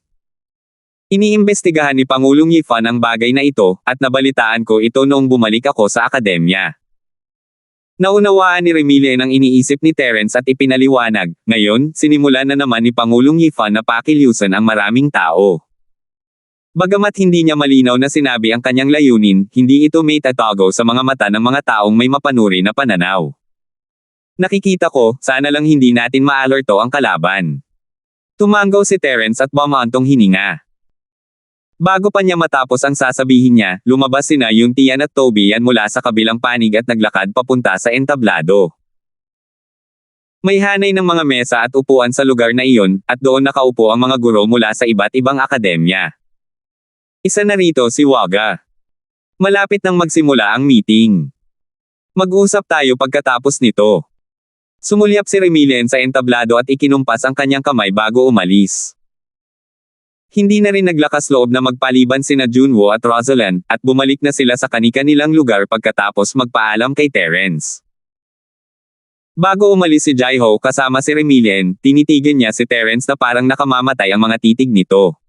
Iniimbestigahan ni Pangulong Yifan ang bagay na ito, at nabalitaan ko ito noong bumalik ako sa akademya. Naunawaan ni Remilien ang iniisip ni Terence at ipinaliwanag. Ngayon, sinimulan na naman ni Pangulong Yifan na pakilyusan ang maraming tao. Bagamat hindi niya malinaw na sinabi ang kanyang layunin, hindi ito may tatago sa mga mata ng mga taong may mapanuri na pananaw. Nakikita ko, sana lang hindi natin maalerto ang kalaban. Tumanggaw si Terence at bumantong hininga. Bago pa niya matapos ang sasabihin niya, lumabas sina Yuntian at Tobian mula sa kabilang panig at naglakad papunta sa entablado. May hanay ng mga mesa at upuan sa lugar na iyon, at doon nakaupo ang mga guro mula sa iba't ibang akademya. Isa na rito si Waga. Malapit nang magsimula ang meeting. Mag-usap tayo pagkatapos nito. Sumulyap si Remilien sa entablado at ikinumpas ang kanyang kamay bago umalis. Hindi na rin naglakas loob na magpaliban sina Junwoo at Rosalind, at bumalik na sila sa kani-kanilang lugar pagkatapos magpaalam kay Terence. Bago umalis si Jaiho kasama si Remilien, tinitigan niya si Terence na parang nakamamatay ang mga titig nito.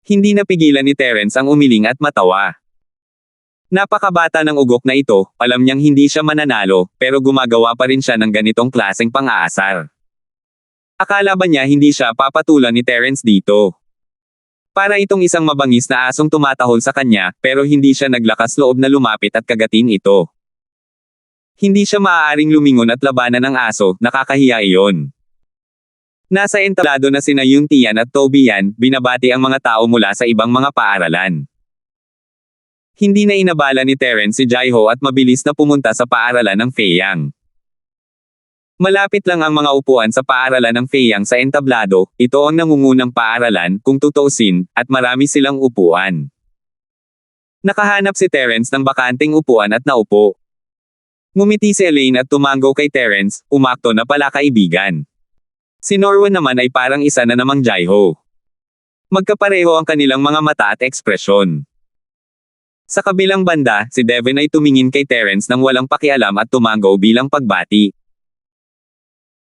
Hindi napigilan ni Terence ang umiling at matawa. Napakabata ng ugok na ito, alam niyang hindi siya mananalo, pero gumagawa pa rin siya ng ganitong klaseng pang-aasar. Akala ba niya hindi siya papatulan ni Terence dito? Para itong isang mabangis na asong tumatahol sa kanya, pero hindi siya naglakas loob na lumapit at kagatin ito. Hindi siya maaaring lumingon at labanan ng aso, nakakahiya iyon. Nasa entablado na sina Yuntian at Tobian, binabati ang mga tao mula sa ibang mga paaralan. Hindi na inabala ni Terence si Jaiho at mabilis na pumunta sa paaralan ng Feiyang. Malapit lang ang mga upuan sa paaralan ng Feiyang sa entablado, ito ang nangungunang paaralan, kung tutuusin, at marami silang upuan. Nakahanap si Terence ng bakanting upuan at naupo. Ngumiti si Elaine at tumanggo kay Terence, umakto na pala kaibigan. Si Norwin naman ay parang isa na namang Jaiho. Magkapareho ang kanilang mga mata at ekspresyon. Sa kabilang banda, si Devin ay tumingin kay Terence nang walang pakialam at tumanggo bilang pagbati.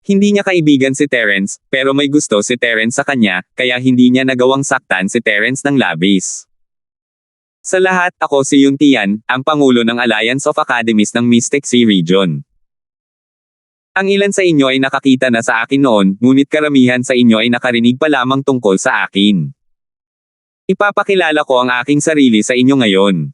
Hindi niya kaibigan si Terence, pero may gusto si Terence sa kanya, kaya hindi niya nagawang saktan si Terence ng labis. Sa lahat, ako si Yuntian, ang Pangulo ng Alliance of Academies ng Mystic Sea Region. Ang ilan sa inyo ay nakakita na sa akin noon, ngunit karamihan sa inyo ay nakarinig pa lamang tungkol sa akin. Ipapakilala ko ang aking sarili sa inyo ngayon.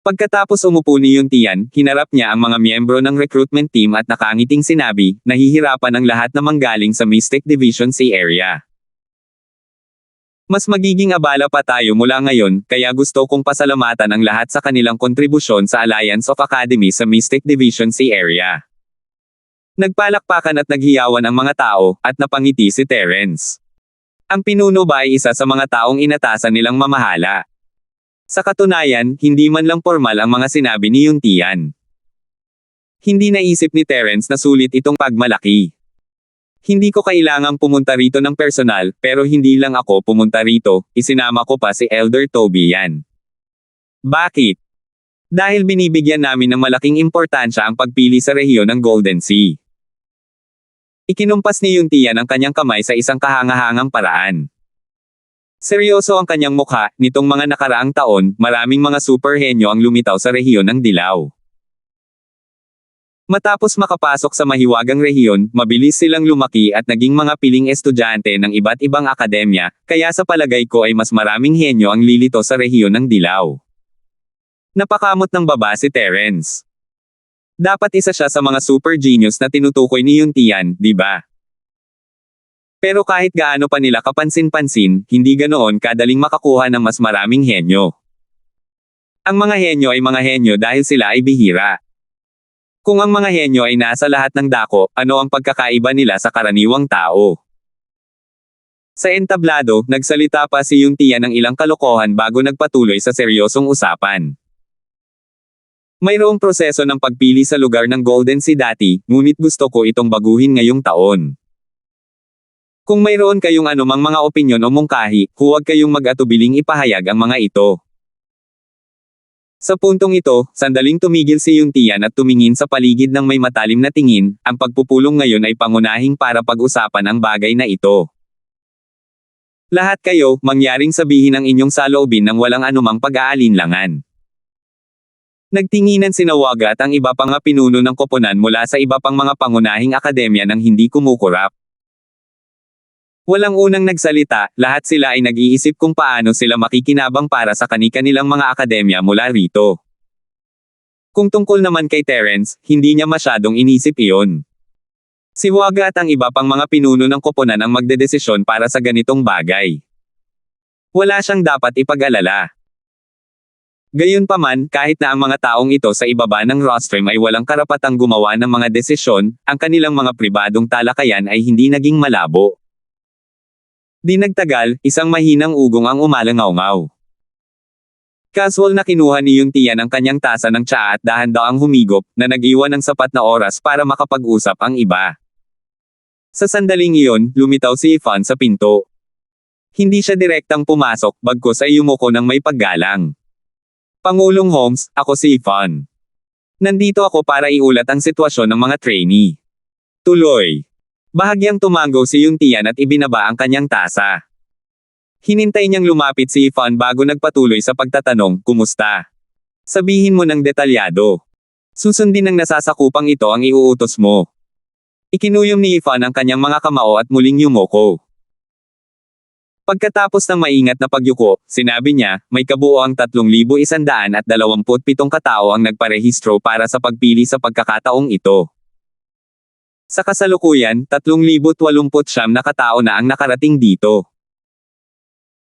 Pagkatapos umupo ni Yuntian, hinarap niya ang mga miyembro ng recruitment team at nakangiting sinabi, nahihirapan ang lahat na manggaling sa Mystic Division C area. Mas magiging abala pa tayo mula ngayon, kaya gusto kong pasalamatan ang lahat sa kanilang kontribusyon sa Alliance of Academies sa Mystic Division C area. Nagpalakpakan at naghiyawan ang mga tao, at napangiti si Terence. Ang pinuno ba ay isa sa mga taong inatasan nilang mamahala? Sa katunayan, hindi man lang formal ang mga sinabi ni Yuntian. Hindi naisip ni Terence na sulit itong pagmalaki. Hindi ko kailangang pumunta rito ng personal, pero hindi lang ako pumunta rito, isinama ko pa si Elder Tobian. Bakit? Dahil binibigyan namin ng malaking importansya ang pagpili sa rehiyon ng Golden Sea. Ikinumpas ni Yuntian ang kanyang kamay sa isang kahangahangang paraan. Seryoso ang kanyang mukha, nitong mga nakaraang taon, maraming mga superhenyo ang lumitaw sa rehiyon ng Dilaw. Matapos makapasok sa mahiwagang rehiyon, mabilis silang lumaki at naging mga piling estudyante ng iba't ibang akademya, kaya sa palagay ko ay mas maraming henyo ang lilito sa rehiyon ng Dilaw. Napakamot ng baba si Terence. Dapat isa siya sa mga super genius na tinutukoy ni Yuntian, di ba? Pero kahit gaano pa nila kapansin-pansin, hindi ganoon kadaling makakuha ng mas maraming henyo. Ang mga henyo ay mga henyo dahil sila ay bihira. Kung ang mga henyo ay nasa lahat ng dako, ano ang pagkakaiba nila sa karaniwang tao? Sa entablado, nagsalita pa si Yuntian ng ilang kalokohan bago nagpatuloy sa seryosong usapan. Mayroong proseso ng pagpili sa lugar ng Golden Sea dati, ngunit gusto ko itong baguhin ngayong taon. Kung mayroon kayong anumang mga opinyon o mungkahi, huwag kayong mag-atubiling ipahayag ang mga ito. Sa puntong ito, sandaling tumigil si Yuntian at tumingin sa paligid ng may matalim na tingin, ang pagpupulong ngayon ay pangunahing para pag-usapan ang bagay na ito. Lahat kayo, mangyaring sabihin ang inyong saloobin ng walang anumang pag-aalinlangan. Nagtinginan sina Waga at ang iba pang mga pinuno ng koponan mula sa iba pang mga pangunahing akademya ng hindi kumukurap. Walang unang nagsalita, lahat sila ay nag-iisip kung paano sila makikinabang para sa kani-kanilang mga akademya mula rito. Kung tungkol naman kay Terence, hindi niya masyadong inisip iyon. Si Waga at ang iba pang mga pinuno ng koponan ang magdedesisyon para sa ganitong bagay. Wala siyang dapat ipag-alala. Gayunpaman, kahit na ang mga taong ito sa ibaba ng rostrum ay walang karapatang gumawa ng mga desisyon, ang kanilang mga pribadong talakayan ay hindi naging malabo. Di nagtagal, isang mahinang ugong ang umalangaw-ngaw. Casual na kinuha ni Yuntian ang kanyang tasa ng tsaa at dahan-daang humigop, na nag-iwan ng sapat na oras para makapag-usap ang iba. Sa sandaling iyon, lumitaw si Ifan sa pinto. Hindi siya direktang pumasok, bagkus ay yumuko ng may paggalang. Pangulong Holmes, ako si Ifan. Nandito ako para iulat ang sitwasyon ng mga trainee. Tuloy. Bahagyang tumango si Yuntian at ibinaba ang kanyang tasa. Hinintay niyang lumapit si Ifan bago nagpatuloy sa pagtatanong, kumusta? Sabihin mo ng detalyado. Susundin ng nasasakupang ito ang iuutos mo. Ikinuyom ni Ifan ang kanyang mga kamao at muling yumoko. Pagkatapos ng maingat na pagyuko, sinabi niya, may kabuoang 3,127 katao ang nagparehistro para sa pagpili sa pagkakataong ito. Sa kasalukuyan, 3,089 na katao na ang nakarating dito.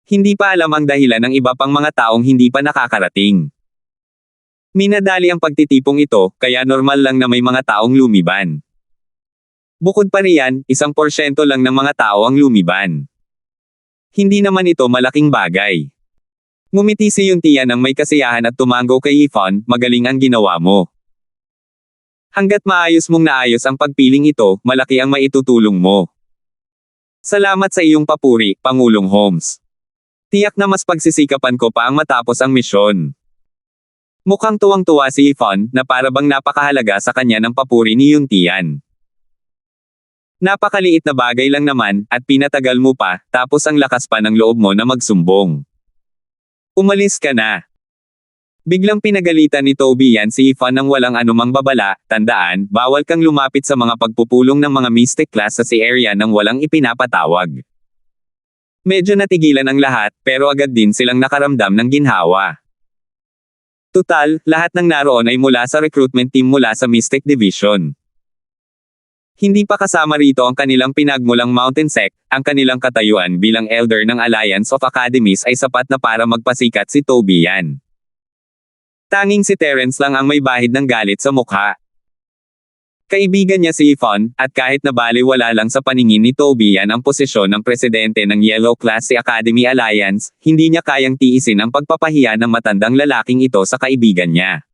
Hindi pa alam ang dahilan ng iba pang mga taong hindi pa nakakarating. Minadali ang pagtitipong ito, kaya normal lang na may mga taong lumiban. Bukod pa riyan, 1% lang ng mga tao ang lumiban. Hindi naman ito malaking bagay. Ngumiti si Yuntian ng may kasiyahan at tumango kay Ifan, magaling ang ginawa mo. Hanggat maayos mong naayos ang pagpiling ito, malaki ang maitutulong mo. Salamat sa iyong papuri, Pangulong Holmes. Tiyak na mas pagsisikapan ko pa ang matapos ang misyon. Mukhang tuwang-tuwa si Ifan, na para bang napakahalaga sa kanya ng papuri ni Yuntian. Napakaliit na bagay lang naman, at pinatagal mo pa, tapos ang lakas pa ng loob mo na magsumbong. Umalis ka na. Biglang pinagalitan ni Tobian si Ifan ng walang anumang babala, tandaan, bawal kang lumapit sa mga pagpupulong ng mga mystic class sa si area nang walang ipinapatawag. Medyo natigilan ang lahat, pero agad din silang nakaramdam ng ginhawa. Tutal, lahat ng naroon ay mula sa recruitment team mula sa Mystic Division. Hindi pa kasama rito ang kanilang pinagmulang Mountain Sect, ang kanilang katayuan bilang elder ng Alliance of Academies ay sapat na para magpasikat si Tobian. Tanging si Terence lang ang may bahid ng galit sa mukha. Kaibigan niya si Ifan, at kahit na baliwala lang sa paningin ni Tobian ang posisyon ng presidente ng Yellow Class Academy Alliance, hindi niya kayang tiisin ang pagpapahiya ng matandang lalaking ito sa kaibigan niya.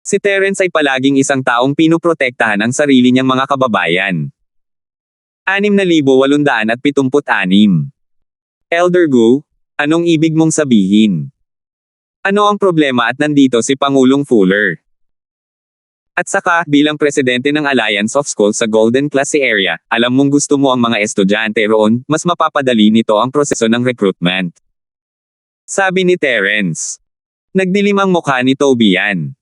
Si Terence ay palaging isang taong pinuprotektahan ang sarili niyang mga kababayan. 6,876. Elder Gu, anong ibig mong sabihin? Ano ang problema at nandito si Pangulong Fuller? At saka, bilang presidente ng Alliance of Schools sa Golden Class area, alam mong gusto mo ang mga estudyante roon, mas mapapadali nito ang proseso ng recruitment. Sabi ni Terence. Nagdilim ang mukha ni Tobian.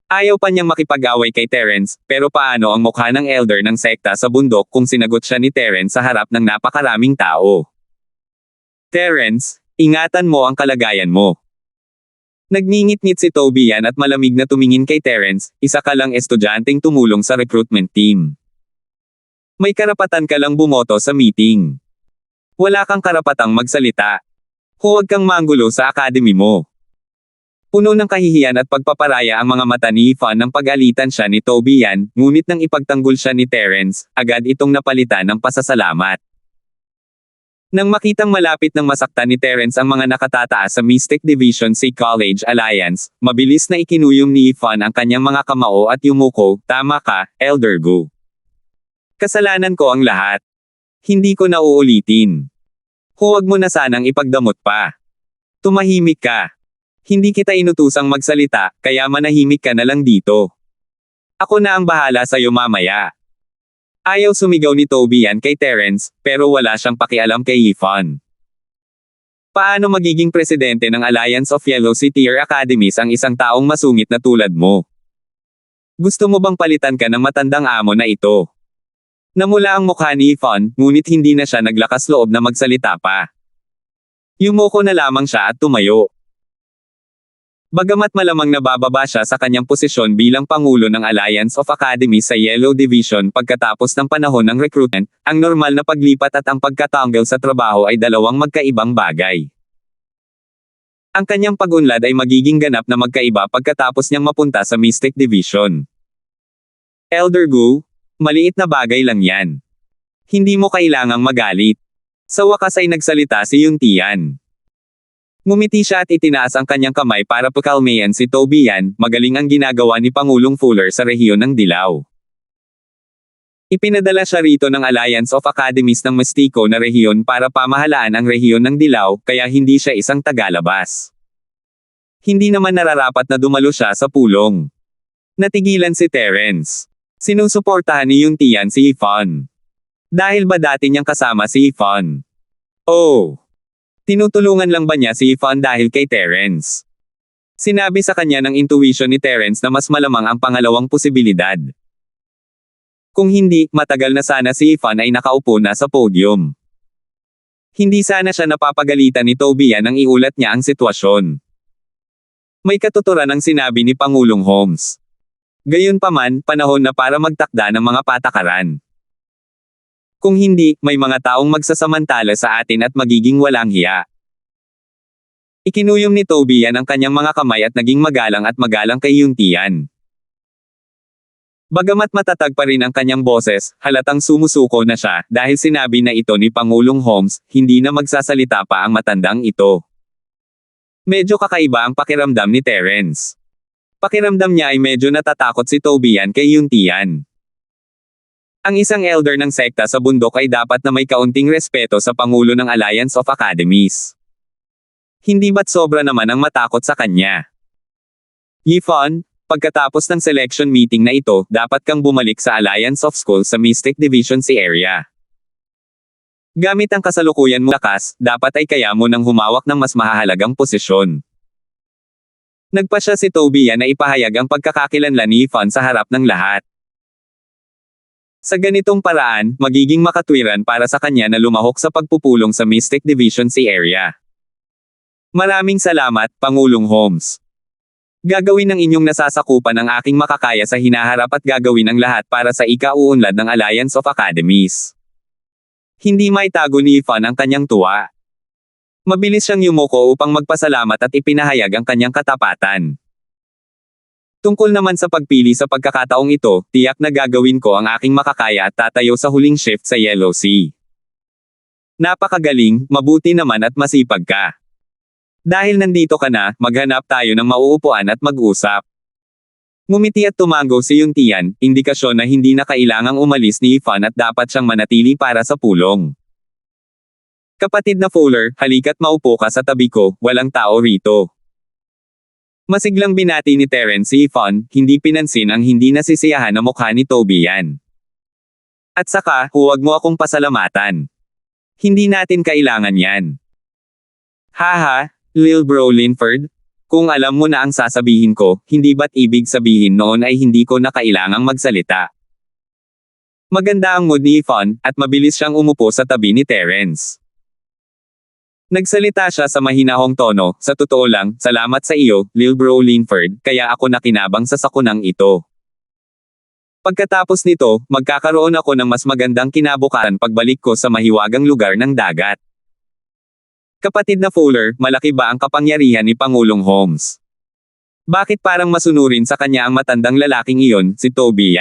Ayaw pa niyang makipag-away kay Terence, pero paano ang mukha ng elder ng sekta sa bundok kung sinagot siya ni Terence sa harap ng napakaraming tao? Terence, ingatan mo ang kalagayan mo. Nagngingit-ngit si Tobian at malamig na tumingin kay Terence, isa ka lang estudyanteng tumulong sa recruitment team. May karapatan ka lang bumoto sa meeting. Wala kang karapatang magsalita. Huwag kang manggulo sa academy mo. Puno ng kahihiyan at pagpaparaya ang mga mata ni Ifan nang pag-alitan siya ni Tobian, ngunit nang ipagtanggol siya ni Terence, agad itong napalitan ng pasasalamat. Nang makitang malapit ng masaktan ni Terence ang mga nakatataas sa Mystic Division C College Alliance, mabilis na ikinuyom ni Ifan ang kanyang mga kamao at yumuko, "Tama ka, Elder Gu. Kasalanan ko ang lahat. Hindi ko na uulitin. Huwag mo na sanang ipagdamot pa. Tumahimik ka. Hindi kita inutusang magsalita, kaya manahimik ka na lang dito. Ako na ang bahala sa'yo mamaya." Ayaw sumigaw ni Toby yan kay Terence, pero wala siyang pakialam kay Ifan. Paano magiging presidente ng Alliance of Yellow Sea Tier Academies ang isang taong masungit na tulad mo? Gusto mo bang palitan ka ng matandang amo na ito? Namula ang mukha ni Ifan, ngunit hindi na siya naglakas loob na magsalita pa. Yumuko na lamang siya at tumayo. Bagamat malamang nabababa siya sa kanyang posisyon bilang Pangulo ng Alliance of Academies sa Yellow Division pagkatapos ng panahon ng recruitment, ang normal na paglipat at ang pagkatanggal sa trabaho ay dalawang magkaibang bagay. Ang kanyang pag-unlad ay magiging ganap na magkaiba pagkatapos niyang mapunta sa Mystic Division. Elder Gu, maliit na bagay lang yan. Hindi mo kailangang magalit. Sa wakas ay nagsalita si Yuntian. Ngumiti siya at itinaas ang kanyang kamay para pakalmayan si Toby yan, magaling ang ginagawa ni Pangulong Fuller sa rehiyon ng Dilaw. Ipinadala siya rito ng Alliance of Academies ng Mestico na rehiyon para pamahalaan ang rehiyon ng Dilaw, kaya hindi siya isang tagalabas. Hindi naman nararapat na dumalo siya sa pulong. Natigilan si Terence. Sinusuportahan ni Yuntian si Ifan. Dahil ba dati niyang kasama si Ifan? Oh! Tinutulungan lang ba niya si Ifan dahil kay Terence? Sinabi sa kanya ng intuition ni Terence na mas malamang ang pangalawang posibilidad. Kung hindi, matagal na sana si Ifan ay nakaupo na sa podium. Hindi sana siya napapagalitan ni Toby nang iulat niya ang sitwasyon. May katuturan ang sinabi ni Pangulong Holmes. Gayunpaman, panahon na para magtakda ng mga patakaran. Kung hindi, may mga taong magsasamantala sa atin at magiging walang hiya. Ikinuyom ni Toby ang kanyang mga kamay at naging magalang kay Yuntian. Bagamat matatag pa rin ang kanyang boses, halatang sumusuko na siya dahil sinabi na ito ni Pangulong Holmes, hindi na magsasalita pa ang matandang ito. Medyo kakaiba ang pakiramdam ni Terence. Pakiramdam niya ay medyo natatakot si Toby kay Yuntian. Ang isang elder ng sekta sa bundok ay dapat na may kaunting respeto sa Pangulo ng Alliance of Academies. Hindi ba't sobra naman ang matakot sa kanya? Yifan, pagkatapos ng selection meeting na ito, dapat kang bumalik sa Alliance of Schools sa Mystic Division C area. Gamit ang kasalukuyan mo lakas, dapat ay kaya mo nang humawak ng mas mahahalagang posisyon. Nagpasya si Toby na ipahayag ang pagkakakilanlan ni Yifan sa harap ng lahat. Sa ganitong paraan, magiging makatwiran para sa kanya na lumahok sa pagpupulong sa Mystic Division C area. Maraming salamat, Pangulong Holmes. Gagawin ng inyong nasasakupan ang aking makakaya sa hinaharap at gagawin ang lahat para sa ikauunlad ng Alliance of Academies. Hindi maitago ni Ifan ang kanyang tuwa. Mabilis siyang yumuko upang magpasalamat at ipinahayag ang kanyang katapatan. Tungkol naman sa pagpili sa pagkakataong ito, tiyak na gagawin ko ang aking makakaya at tatayo sa huling shift sa Yellow Sea. Napakagaling, mabuti naman at masipag ka. Dahil nandito ka na, maghanap tayo ng mauupuan at mag-usap. Ngumiti at tumango si Yuntian, indikasyon na hindi na kailangang umalis ni Ifan at dapat siyang manatili para sa pulong. Kapatid na Fuller, halika't maupo ka sa tabi ko, walang tao rito. Masiglang binati ni Terence si Ifan, hindi pinansin ang hindi nasisiyahan na mukha ni Toby At saka, huwag mo akong pasalamatan. Hindi natin kailangan yan. Haha, Lil Bro Linford, kung alam mo na ang sasabihin ko, hindi ba't ibig sabihin noon ay hindi ko na kailangang magsalita. Maganda ang mood ni Ifan, at mabilis siyang umupo sa tabi ni Terence. Nagsalita siya sa mahinahong tono, sa totoo lang, salamat sa iyo, Lil Bro Linford, kaya ako nakinabang sa sakunang ito. Pagkatapos nito, magkakaroon ako ng mas magandang kinabukasan pagbalik ko sa mahiwagang lugar ng dagat. Kapatid na Fuller, malaki ba ang kapangyarihan ni Pangulong Holmes? Bakit parang masunurin sa kanya ang matandang lalaking iyon, si Toby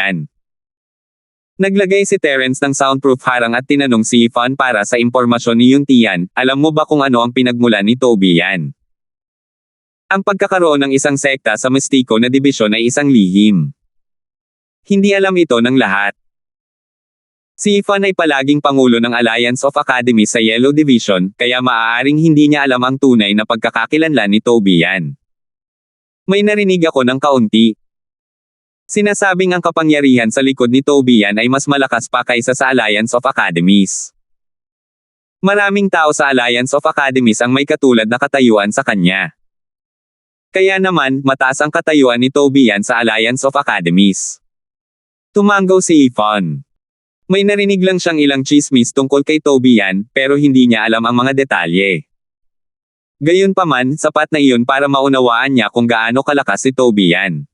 Naglagay si Terence ng soundproof harang at tinanong si Yvonne para sa impormasyon ni Yuntian, alam mo ba kung ano ang pinagmulan ni Toby yan? Ang pagkakaroon ng isang sekta sa Mistiko na dibisyon ay isang lihim. Hindi alam ito ng lahat. Si Yvonne ay palaging pangulo ng Alliance of Academies sa Yellow Division, kaya maaaring hindi niya alam ang tunay na pagkakakilanlan ni Toby yan. May narinig ako ng kaunti. Sinasabing ang kapangyarihan sa likod ni Toby yan ay mas malakas pa kaysa sa Alliance of Academies. Maraming tao sa Alliance of Academies ang may katulad na katayuan sa kanya. Kaya naman, mataas ang katayuan ni Toby yan sa Alliance of Academies. Tumanggaw si Yvonne. May narinig lang siyang ilang chismis tungkol kay Toby yan, pero hindi niya alam ang mga detalye. Gayunpaman, sapat na iyon para maunawaan niya kung gaano kalakas si Toby yan.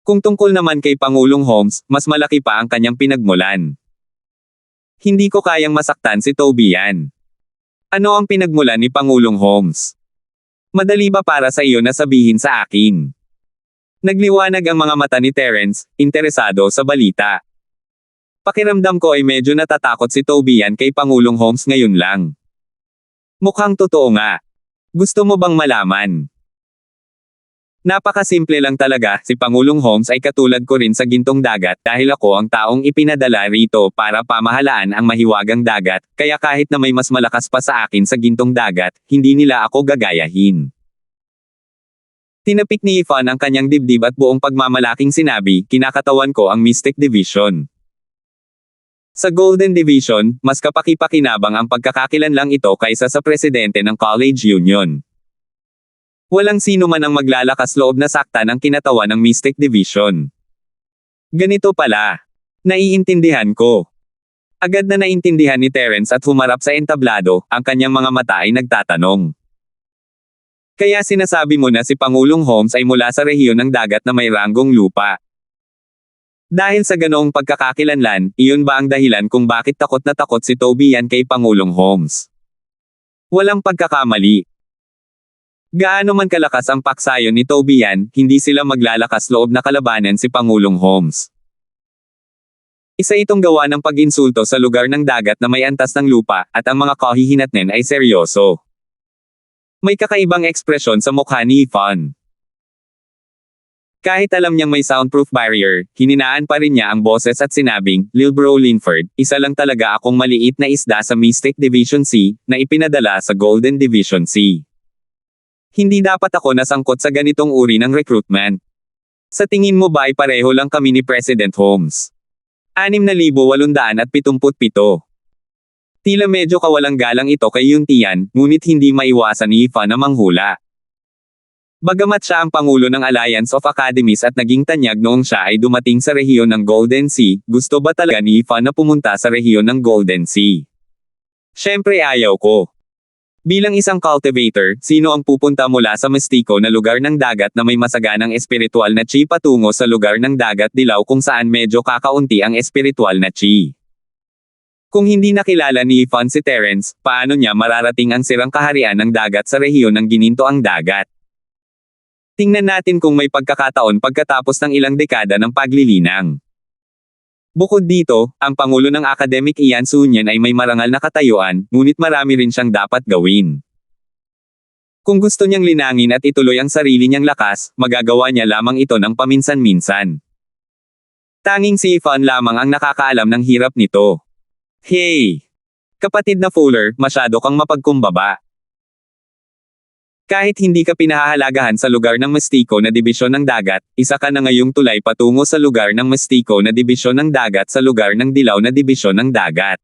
Kung tungkol naman kay Pangulong Holmes, mas malaki pa ang kanyang pinagmulan. Hindi ko kayang masaktan si Toby yan. Ano ang pinagmulan ni Pangulong Holmes? Madali ba para sa iyo na sabihin sa akin? Nagliwanag ang mga mata ni Terence, interesado sa balita. Pakiramdam ko ay medyo natatakot si Toby yan kay Pangulong Holmes ngayon lang. Mukhang totoo nga. Gusto mo bang malaman? Napakasimple lang talaga, si Pangulong Holmes ay katulad ko rin sa gintong dagat dahil ako ang taong ipinadala rito para pamahalaan ang mahiwagang dagat, kaya kahit na may mas malakas pa sa akin sa gintong dagat, hindi nila ako gagayahin. Tinapik ni Yvonne ang kanyang dibdib at buong pagmamalaking sinabi, kinakatawan ko ang Mystic Division. Sa Golden Division, mas kapaki-pakinabang ang pagkakakilanlang ito kaysa sa presidente ng College Union. Walang sino man ang maglalakas loob na saktan ang kinatawan ng Mystic Division. Ganito pala. Naiintindihan ko. Agad na naintindihan ni Terence at humarap sa entablado, ang kanyang mga mata ay nagtatanong. Kaya sinasabi mo na si Pangulong Holmes ay mula sa rehiyon ng dagat na may ranggong lupa. Dahil sa ganoong pagkakakilanlan, iyon ba ang dahilan kung bakit takot na takot si Toby yan kay Pangulong Holmes? Walang pagkakamali. Gaano man kalakas ang paksayon ni Toby yan, hindi sila maglalakas loob na kalabanan si Pangulong Holmes. Isa itong gawa ng pag-insulto sa lugar ng dagat na may antas ng lupa, at ang mga kahihinatnen ay seryoso. May kakaibang ekspresyon sa mukha ni Yvonne. Kahit alam niyang may soundproof barrier, hininaan pa rin niya ang boses at sinabing, Lil Bro Linford, isa lang talaga akong maliit na isda sa Mystic Division C, na ipinadala sa Golden Division C. Hindi dapat ako nasangkot sa ganitong uri ng recruitment. Sa tingin mo ba ay pareho lang kami ni President Holmes? 6,877. Tila medyo kawalang galang ito kay Yuntian, ngunit hindi maiwasan ni Yvonne na manghula. Bagamat siya ang pangulo ng Alliance of Academies at naging tanyag noong siya ay dumating sa rehiyon ng Golden Sea, gusto ba talaga ni Yvonne na pumunta sa rehiyon ng Golden Sea? Siyempre ayaw ko. Bilang isang cultivator, sino ang pupunta mula sa Mistiko na lugar ng dagat na may masaganang espiritual na chi patungo sa lugar ng dagat dilaw kung saan medyo kakaunti ang espiritual na chi? Kung hindi nakilala ni Yvonne si Terence, paano niya mararating ang sirang kaharian ng dagat sa rehiyon ng gininto ang dagat? Tingnan natin kung may pagkakataon pagkatapos ng ilang dekada ng paglilinang. Bukod dito, ang Pangulo ng Academic Ian Sunyan ay may marangal na katayuan, ngunit marami rin siyang dapat gawin. Kung gusto niyang linangin at ituloy ang sarili niyang lakas, magagawa niya lamang ito ng paminsan-minsan. Tanging si Yvonne lamang ang nakakaalam ng hirap nito. Hey! Kapatid na Fuller, masyado kang mapagkumbaba. Kahit hindi ka pinahahalagahan sa lugar ng Mistiko na dibisyon ng dagat, isa ka na ngayong tulay patungo sa lugar ng Mistiko na dibisyon ng dagat sa lugar ng dilaw na dibisyon ng dagat.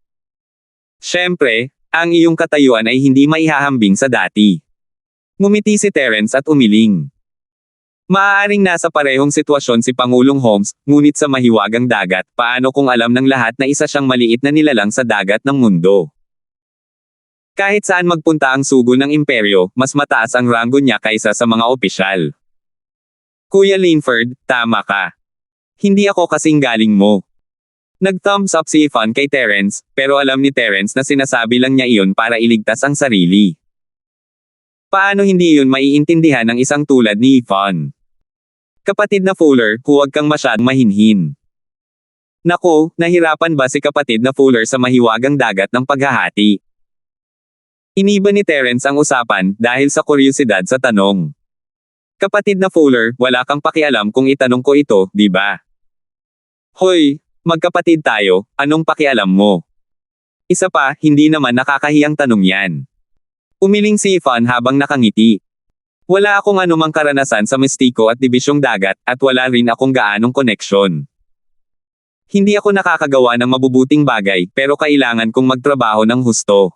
Siyempre, ang iyong katayuan ay hindi maihahambing sa dati. Ngumiti si Terence at umiling. Maaaring nasa parehong sitwasyon si Pangulong Holmes, ngunit sa mahiwagang dagat, paano kung alam ng lahat na isa siyang maliit na nilalang sa dagat ng mundo? Kahit saan magpunta ang sugo ng imperyo, mas mataas ang ranggo niya kaysa sa mga opisyal. Kuya Linford, tama ka. Hindi ako kasing galing mo. Nag-thumbs up si Yvonne kay Terence, pero alam ni Terence na sinasabi lang niya iyon para iligtas ang sarili. Paano hindi iyon maiintindihan ng isang tulad ni Yvonne? Kapatid na Fuller, huwag kang masyadong mahinhin. Nako, nahirapan ba si kapatid na Fuller sa mahiwagang dagat ng paghahati? Iniba ni Terence ang usapan dahil sa kuryosidad sa tanong. Kapatid na Fuller, wala kang pakialam kung itanong ko ito, di ba? Hoy, magkapatid tayo, anong pakialam mo? Isa pa, hindi naman nakakahiyang tanong yan. Umiling si Ivan habang nakangiti. Wala akong anumang karanasan sa mistiko at dibisyong dagat, at wala rin akong gaanong koneksyon. Hindi ako nakakagawa ng mabubuting bagay, pero kailangan kong magtrabaho ng husto.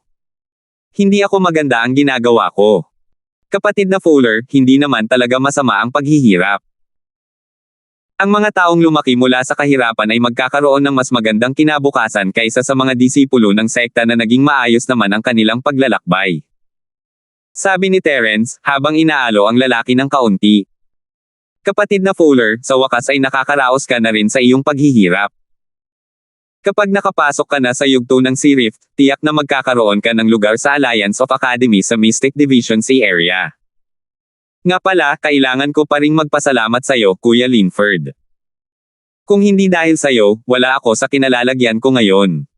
Hindi ako maganda ang ginagawa ko. Kapatid na Fuller, hindi naman talaga masama ang paghihirap. Ang mga taong lumaki mula sa kahirapan ay magkakaroon ng mas magandang kinabukasan kaysa sa mga disipulo ng sekta na naging maayos naman ang kanilang paglalakbay. Sabi ni Terence, habang inaalo ang lalaki ng kaunti. Kapatid na Fuller, sa wakas ay nakakaraos ka na rin sa iyong paghihirap. Kapag nakapasok ka na sa yugto ng Sea Rift, tiyak na magkakaroon ka ng lugar sa Alliance of Academy sa Mystic Division C area. Nga pala, kailangan ko pa ring magpasalamat sa'yo, Kuya Linford. Kung hindi dahil sa'yo, wala ako sa kinalalagyan ko ngayon.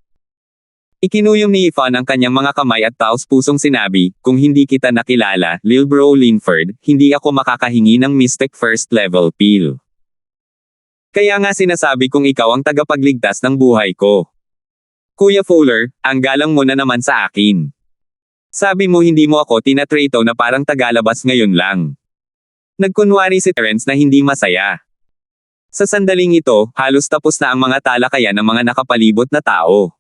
Ikinuyom ni Ivan ang kanyang mga kamay at taos-pusong sinabi, kung hindi kita nakilala, Lil Bro Linford, hindi ako makakahingi ng Mystic First Level Peel. Kaya nga sinasabi kong ikaw ang tagapagligtas ng buhay ko. Kuya Fuller, ang galang mo na naman sa akin. Sabi mo hindi mo ako tinatrato na parang tagalabas ngayon lang. Nagkunwari si Terence na hindi masaya. Sa sandaling ito, halos tapos na ang mga talakayan ng mga nakapalibot na tao.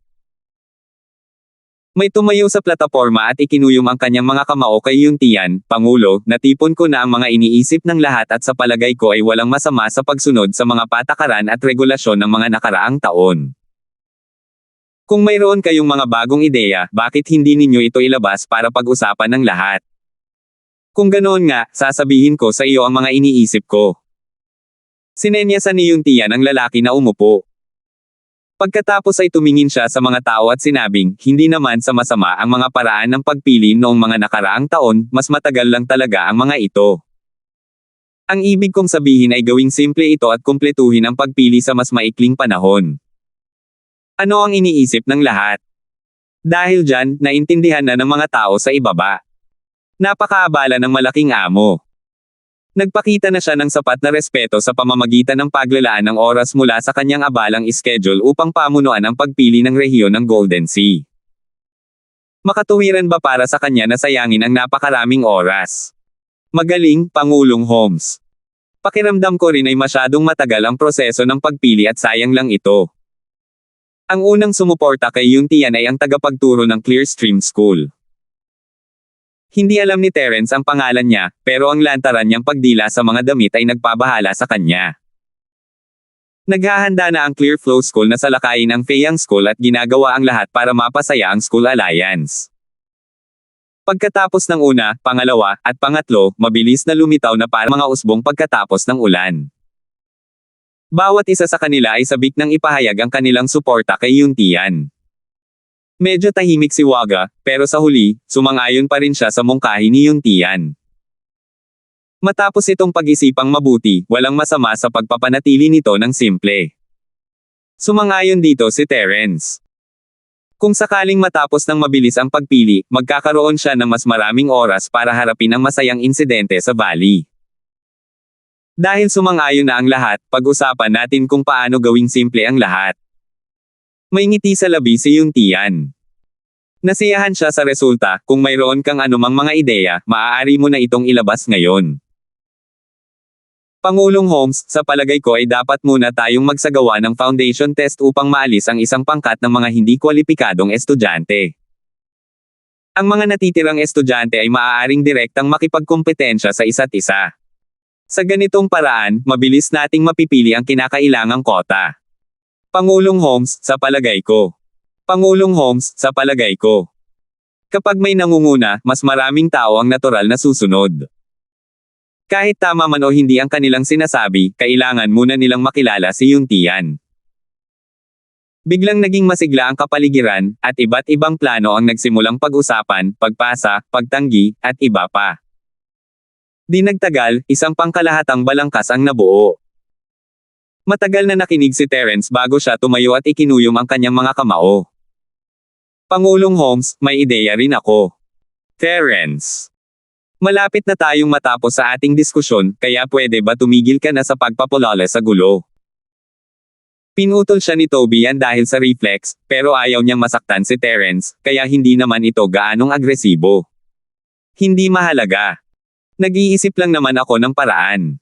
May tumayo sa plataporma at ikinuyom ang kanyang mga kamao kay Yuntian, Pangulo, natipon ko na ang mga iniisip ng lahat at sa palagay ko ay walang masama sa pagsunod sa mga patakaran at regulasyon ng mga nakaraang taon. Kung mayroon kayong mga bagong ideya, bakit hindi ninyo ito ilabas para pag-usapan ng lahat? Kung ganoon nga, sasabihin ko sa iyo ang mga iniisip ko. Sinenyasan ni Yuntian ang lalaki na umupo. Pagkatapos ay tumingin siya sa mga tao at sinabing, hindi naman sa masama ang mga paraan ng pagpili noong mga nakaraang taon, mas matagal lang talaga ang mga ito. Ang ibig kong sabihin ay gawing simple ito at kumpletuhin ang pagpili sa mas maikling panahon. Ano ang iniisip ng lahat? Dahil dyan, naintindihan na ng mga tao sa ibaba. Napakaabala ng malaking amo. Nagpakita na siya ng sapat na respeto sa pamamagitan ng paglalaan ng oras mula sa kanyang abalang schedule upang pamunuan ang pagpili ng rehiyon ng Golden Sea. Makatuwiran ba para sa kanya na sayangin ang napakaraming oras? Magaling, Pangulong Holmes. Pakiramdam ko rin ay masyadong matagal ang proseso ng pagpili at sayang lang ito. Ang unang sumuporta kay Yuntian ay ang tagapagturo ng Clearstream School. Hindi alam ni Terence ang pangalan niya, pero ang lantaran niyang pagdila sa mga damit ay nagpabahala sa kanya. Naghahanda na ang Clear Flow School na salakayin ang Feyang School at ginagawa ang lahat para mapasaya ang School Alliance. Pagkatapos ng una, pangalawa, at pangatlo, mabilis na lumitaw na para mga usbong pagkatapos ng ulan. Bawat isa sa kanila ay sabik ng ipahayag ang kanilang suporta kay Yuntian. Medyo tahimik si Waga, pero sa huli, sumang-ayon pa rin siya sa mungkahi ni Yuntian. Matapos itong pag-isipang mabuti, walang masama sa pagpapanatili nito ng simple. Sumang-ayon dito si Terence. Kung sakaling matapos ng mabilis ang pagpili, magkakaroon siya ng mas maraming oras para harapin ang masayang insidente sa valley. Dahil sumang-ayon na ang lahat, pag-usapan natin kung paano gawing simple ang lahat. May ngiti sa labi si Yuntian. Nasiyahan siya sa resulta, kung mayroon kang anumang mga ideya, maaari mo na itong ilabas ngayon. Pangulong Holmes, sa palagay ko ay dapat muna tayong magsagawa ng foundation test upang maalis ang isang pangkat ng mga hindi kwalipikadong estudyante. Ang mga natitirang estudyante ay maaaring direktang makipagkompetensya sa isa't isa. Sa ganitong paraan, mabilis nating mapipili ang kinakailangang kota. Pangulong Holmes, sa palagay ko. Pangulong Holmes, sa palagay ko. Kapag may nangunguna, mas maraming tao ang natural na susunod. Kahit tama man o hindi ang kanilang sinasabi, kailangan muna nilang makilala si Yuntian. Biglang naging masigla ang kapaligiran, at iba't ibang plano ang nagsimulang pag-usapan, pagpasa, pagtanggi, at iba pa. Di nagtagal, isang pangkalahatang balangkas ang nabuo. Matagal na nakinig si Terence bago siya tumayo at ikinuyom ang kanyang mga kamao. Pangulong Holmes, may ideya rin ako. Terence. Malapit na tayong matapos sa ating diskusyon, kaya pwede ba tumigil ka na sa pagpapalala sa gulo? Pinutol siya ni Toby yan dahil sa reflex, pero ayaw niyang masaktan si Terence, kaya hindi naman ito gaanong agresibo. Hindi mahalaga. Nag-iisip lang naman ako ng paraan.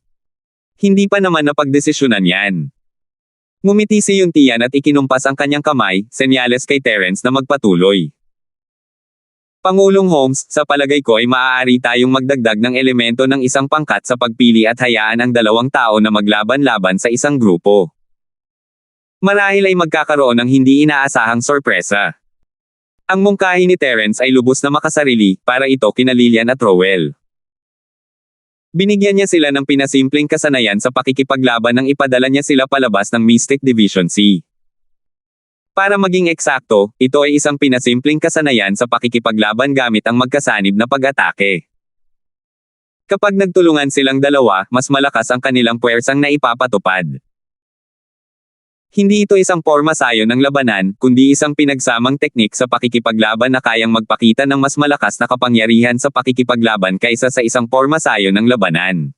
Hindi pa naman napagdesisyonan yan. Ngumiti si Yuntian at ikinumpas ang kanyang kamay, senyales kay Terence na magpatuloy. Pangulong Holmes, sa palagay ko ay maaari tayong magdagdag ng elemento ng isang pangkat sa pagpili at hayaan ang dalawang tao na maglaban-laban sa isang grupo. Marahil ay magkakaroon ng hindi inaasahang sorpresa. Ang mungkahi ni Terence ay lubos na makasarili, para ito kina Lillian at Rowell. Binigyan niya sila ng pinasimpleng kasanayan sa pakikipaglaban nang ipadala niya sila palabas ng Mystic Division C. Para maging eksakto, ito ay isang pinasimpleng kasanayan sa pakikipaglaban gamit ang magkasanib na pag-atake. Kapag nagtulungan silang dalawa, mas malakas ang kanilang puwersang naipapatupad. Hindi ito isang pormasayo ng labanan, kundi isang pinagsamang teknik sa pakikipaglaban na kayang magpakita ng mas malakas na kapangyarihan sa pakikipaglaban kaysa sa isang pormasayo ng labanan.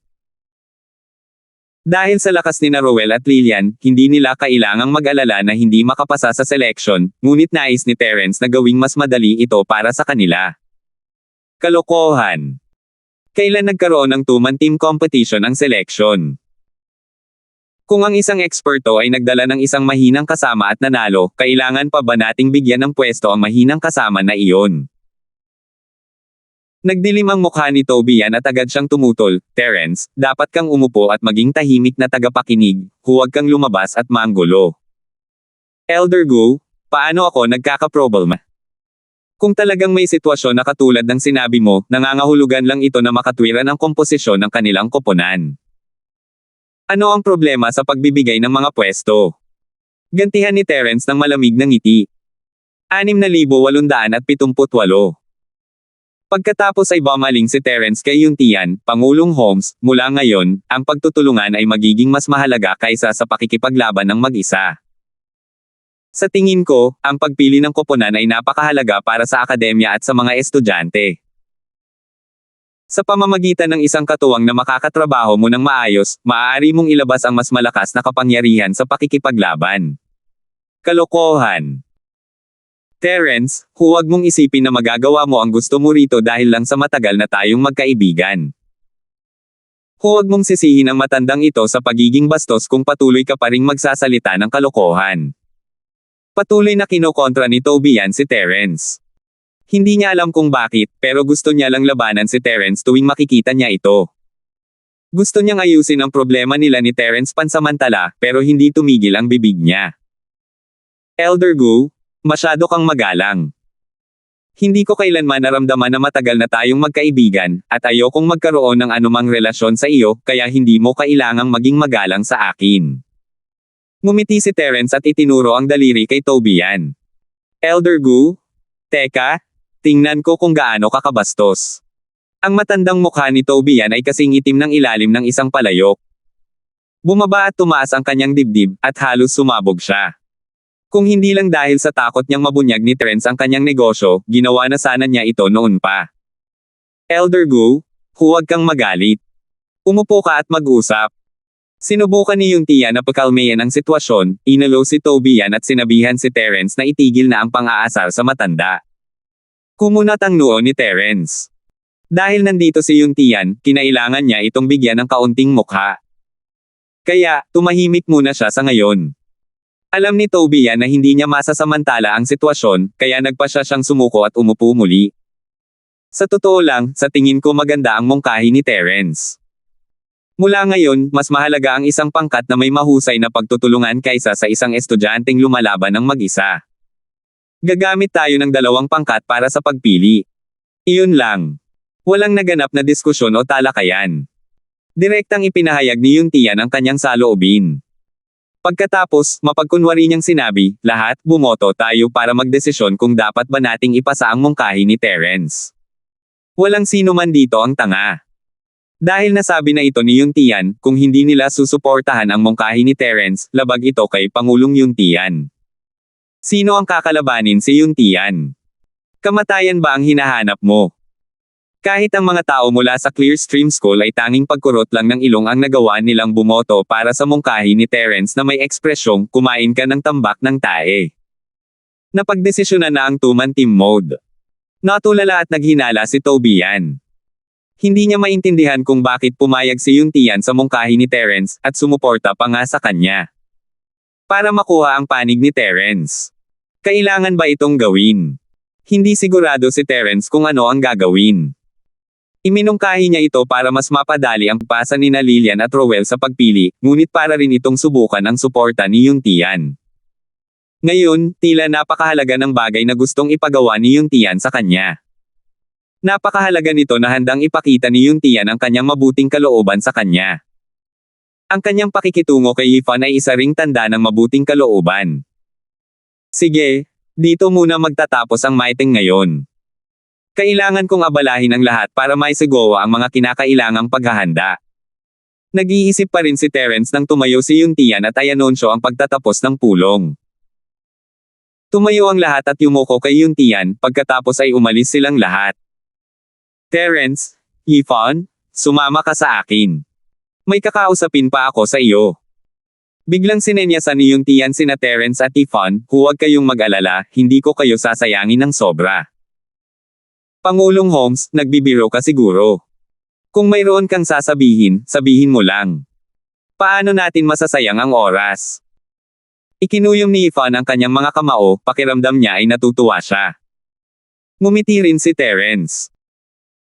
Dahil sa lakas ni Rowell at Lillian, hindi nila kailangang mag-alala na hindi makapasa sa selection, ngunit nais ni Terence na gawing mas madali ito para sa kanila. Kalokohan. Kailan nagkaroon ng two-man team competition ang selection? Kung ang isang eksperto ay nagdala ng isang mahinang kasama at nanalo, kailangan pa ba nating bigyan ng pwesto ang mahinang kasama na iyon? Nagdilim ang mukha ni Toby yan at agad siyang tumutol. Terence, dapat kang umupo at maging tahimik na tagapakinig, huwag kang lumabas at manggulo. Elder Gu, paano ako nagkakaproblema? Kung talagang may sitwasyon na katulad ng sinabi mo, nangangahulugan lang ito na makatwiran ang komposisyon ng kanilang koponan. Ano ang problema sa pagbibigay ng mga pwesto? Gantihan ni Terence ng malamig na ngiti. 6,878. Pagkatapos ay bumaling si Terence kay Yuntian, Pangulong Holmes, mula ngayon, ang pagtutulungan ay magiging mas mahalaga kaysa sa pakikipaglaban ng mag-isa. Sa tingin ko, ang pagpili ng koponan ay napakahalaga para sa akademya at sa mga estudyante. Sa pamamagitan ng isang katuwang na makakatrabaho mo ng maayos, maaari mong ilabas ang mas malakas na kapangyarihan sa pakikipaglaban. Kalokohan. Terence, huwag mong isipin na magagawa mo ang gusto mo rito dahil lang sa matagal na tayong magkaibigan. Huwag mong sisihin ang matandang ito sa pagiging bastos kung patuloy ka pa ring magsasalita ng kalokohan. Patuloy na kinokontra ni Toby yan si Terence. Hindi niya alam kung bakit, pero gusto niya lang labanan si Terence tuwing makikita niya ito. Gusto niyang ayusin ang problema nila ni Terence pansamantala, pero hindi tumigil ang bibig niya. Elder Gu, masyado kang magalang. Hindi ko kailanman naramdaman na matagal na tayong magkaibigan, at ayokong magkaroon ng anumang relasyon sa iyo, kaya hindi mo kailangang maging magalang sa akin. Ngumiti si Terence at itinuro ang daliri kay Toby yan. Elder Gu? Teka, tingnan ko kung gaano kakabastos. Ang matandang mukha ni Toby yan ay kasing itim ng ilalim ng isang palayok. Bumaba at tumaas ang kanyang dibdib, at halos sumabog siya. Kung hindi lang dahil sa takot niyang mabunyag ni Terence ang kanyang negosyo, ginawa na sana niya ito noon pa. Elder Gu, huwag kang magalit. Umupo ka at mag-usap. Sinubukan ni Yuntian na pakalmayan ang sitwasyon, inalo si Toby yan at sinabihan si Terence na itigil na ang pang-aasar sa matanda. Kumunat ang noo ni Terence. Dahil nandito si Yuntian, kinailangan niya itong bigyan ng kaunting mukha. Kaya, tumahimik muna siya sa ngayon. Alam ni Toby yan na hindi niya masasamantala ang sitwasyon, kaya nagpa siya siyang sumuko at umupo muli. Sa totoo lang, sa tingin ko maganda ang mungkahi ni Terence. Mula ngayon, mas mahalaga ang isang pangkat na may mahusay na pagtutulungan kaysa sa isang estudyanteng lumalaban ng mag-isa. Gagamit tayo ng dalawang pangkat para sa pagpili. Iyon lang. Walang naganap na diskusyon o talakayan. Direktang ipinahayag ni Yuntian ang kanyang saloobin. Pagkatapos, mapagkunwari niyang sinabi, lahat, bumoto tayo para magdesisyon kung dapat ba nating ipasa ang mungkahi ni Terence. Walang sino man dito ang tanga. Dahil nasabi na ito ni Yuntian, kung hindi nila susuportahan ang mungkahi ni Terence, labag ito kay Pangulong Yuntian. Sino ang kakalabanin si Yuntian? Kamatayan ba ang hinahanap mo? Kahit ang mga tao mula sa Clearstream School ay tanging pagkurot lang ng ilong ang nagawa nilang bumoto para sa mungkahi ni Terence na may ekspresyong, kumain ka ng tambak ng tae. Napagdesisyonan na ang two-man team mode. Natulala at naghinala si Tobian. Hindi niya maintindihan kung bakit pumayag si Yuntian sa mungkahi ni Terence, at sumuporta pa nga sa kanya. Para makuha ang panig ni Terence. Kailangan ba itong gawin? Hindi sigurado si Terence kung ano ang gagawin. Iminungkahi niya ito para mas mapadali ang pasa ni Lilian at Rowell sa pagpili, ngunit para rin itong subukan ang suporta ni Yuntian. Ngayon, tila napakahalaga ng bagay na gustong ipagawa ni Yuntian sa kanya. Napakahalaga nito na handang ipakita ni Yuntian ang kanyang mabuting kalooban sa kanya. Ang kanyang pakikitungo kay Yifan ay isa ring tanda ng mabuting kalooban. Sige, dito muna magtatapos ang meeting ngayon. Kailangan kong abalahin ang lahat para maisagawa ang mga kinakailangang paghahanda. Nag-iisip pa rin si Terence nang tumayo si Yuntian at ayanunsyo ang pagtatapos ng pulong. Tumayo ang lahat at yumuko kay Yuntian, pagkatapos ay umalis silang lahat. Terence, Yifan, sumama ka sa akin. May kakausapin pa ako sa iyo. Biglang sinenyasan ni Yuntian sina Terence at Yifan, huwag kayong mag-alala, hindi ko kayo sasayangin ng sobra. Pangulong Holmes, nagbibiro ka siguro. Kung mayroon kang sasabihin, sabihin mo lang. Paano natin masasayang ang oras? Ikinuyom ni Yifan ang kanyang mga kamao, pakiramdam niya ay natutuwa siya. Ngumiti rin si Terence.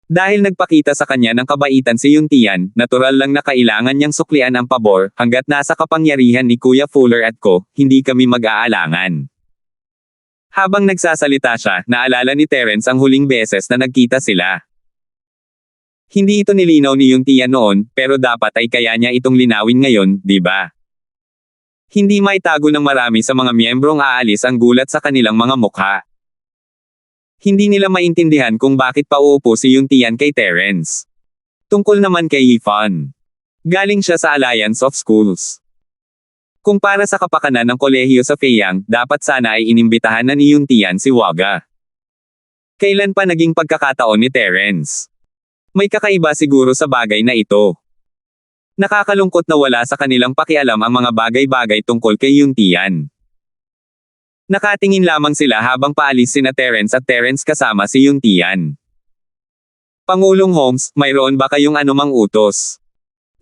Dahil nagpakita sa kanya ng kabaitan si Yuntian, natural lang na kailangan niyang suklian ang pabor, hanggat nasa kapangyarihan ni Kuya Fuller at ko, hindi kami mag-aalangan. Habang nagsasalita siya, naalala ni Terence ang huling beses na nagkita sila. Hindi ito nilinaw ni Yuntian noon, pero dapat ay kaya niya itong linawin ngayon, di ba? Hindi maitago ng marami sa mga miyembrong aalis ang gulat sa kanilang mga mukha. Hindi nila maintindihan kung bakit pauupo si Yuntian kay Terence. Tungkol naman kay Yifan. Galing siya sa Alliance of Schools. Kung para sa kapakanan ng kolehiyo sa Feyang, dapat sana ay inimbitahan na ni Yuntian si Waga. Kailan pa naging pagkakataon ni Terence? May kakaiba siguro sa bagay na ito. Nakakalungkot na wala sa kanilang pakialam ang mga bagay-bagay tungkol kay Yuntian. Nakatingin lamang sila habang paalis sina Terence at Terence kasama si Yuntian. Pangulong Holmes, mayroon ba kayong anumang utos?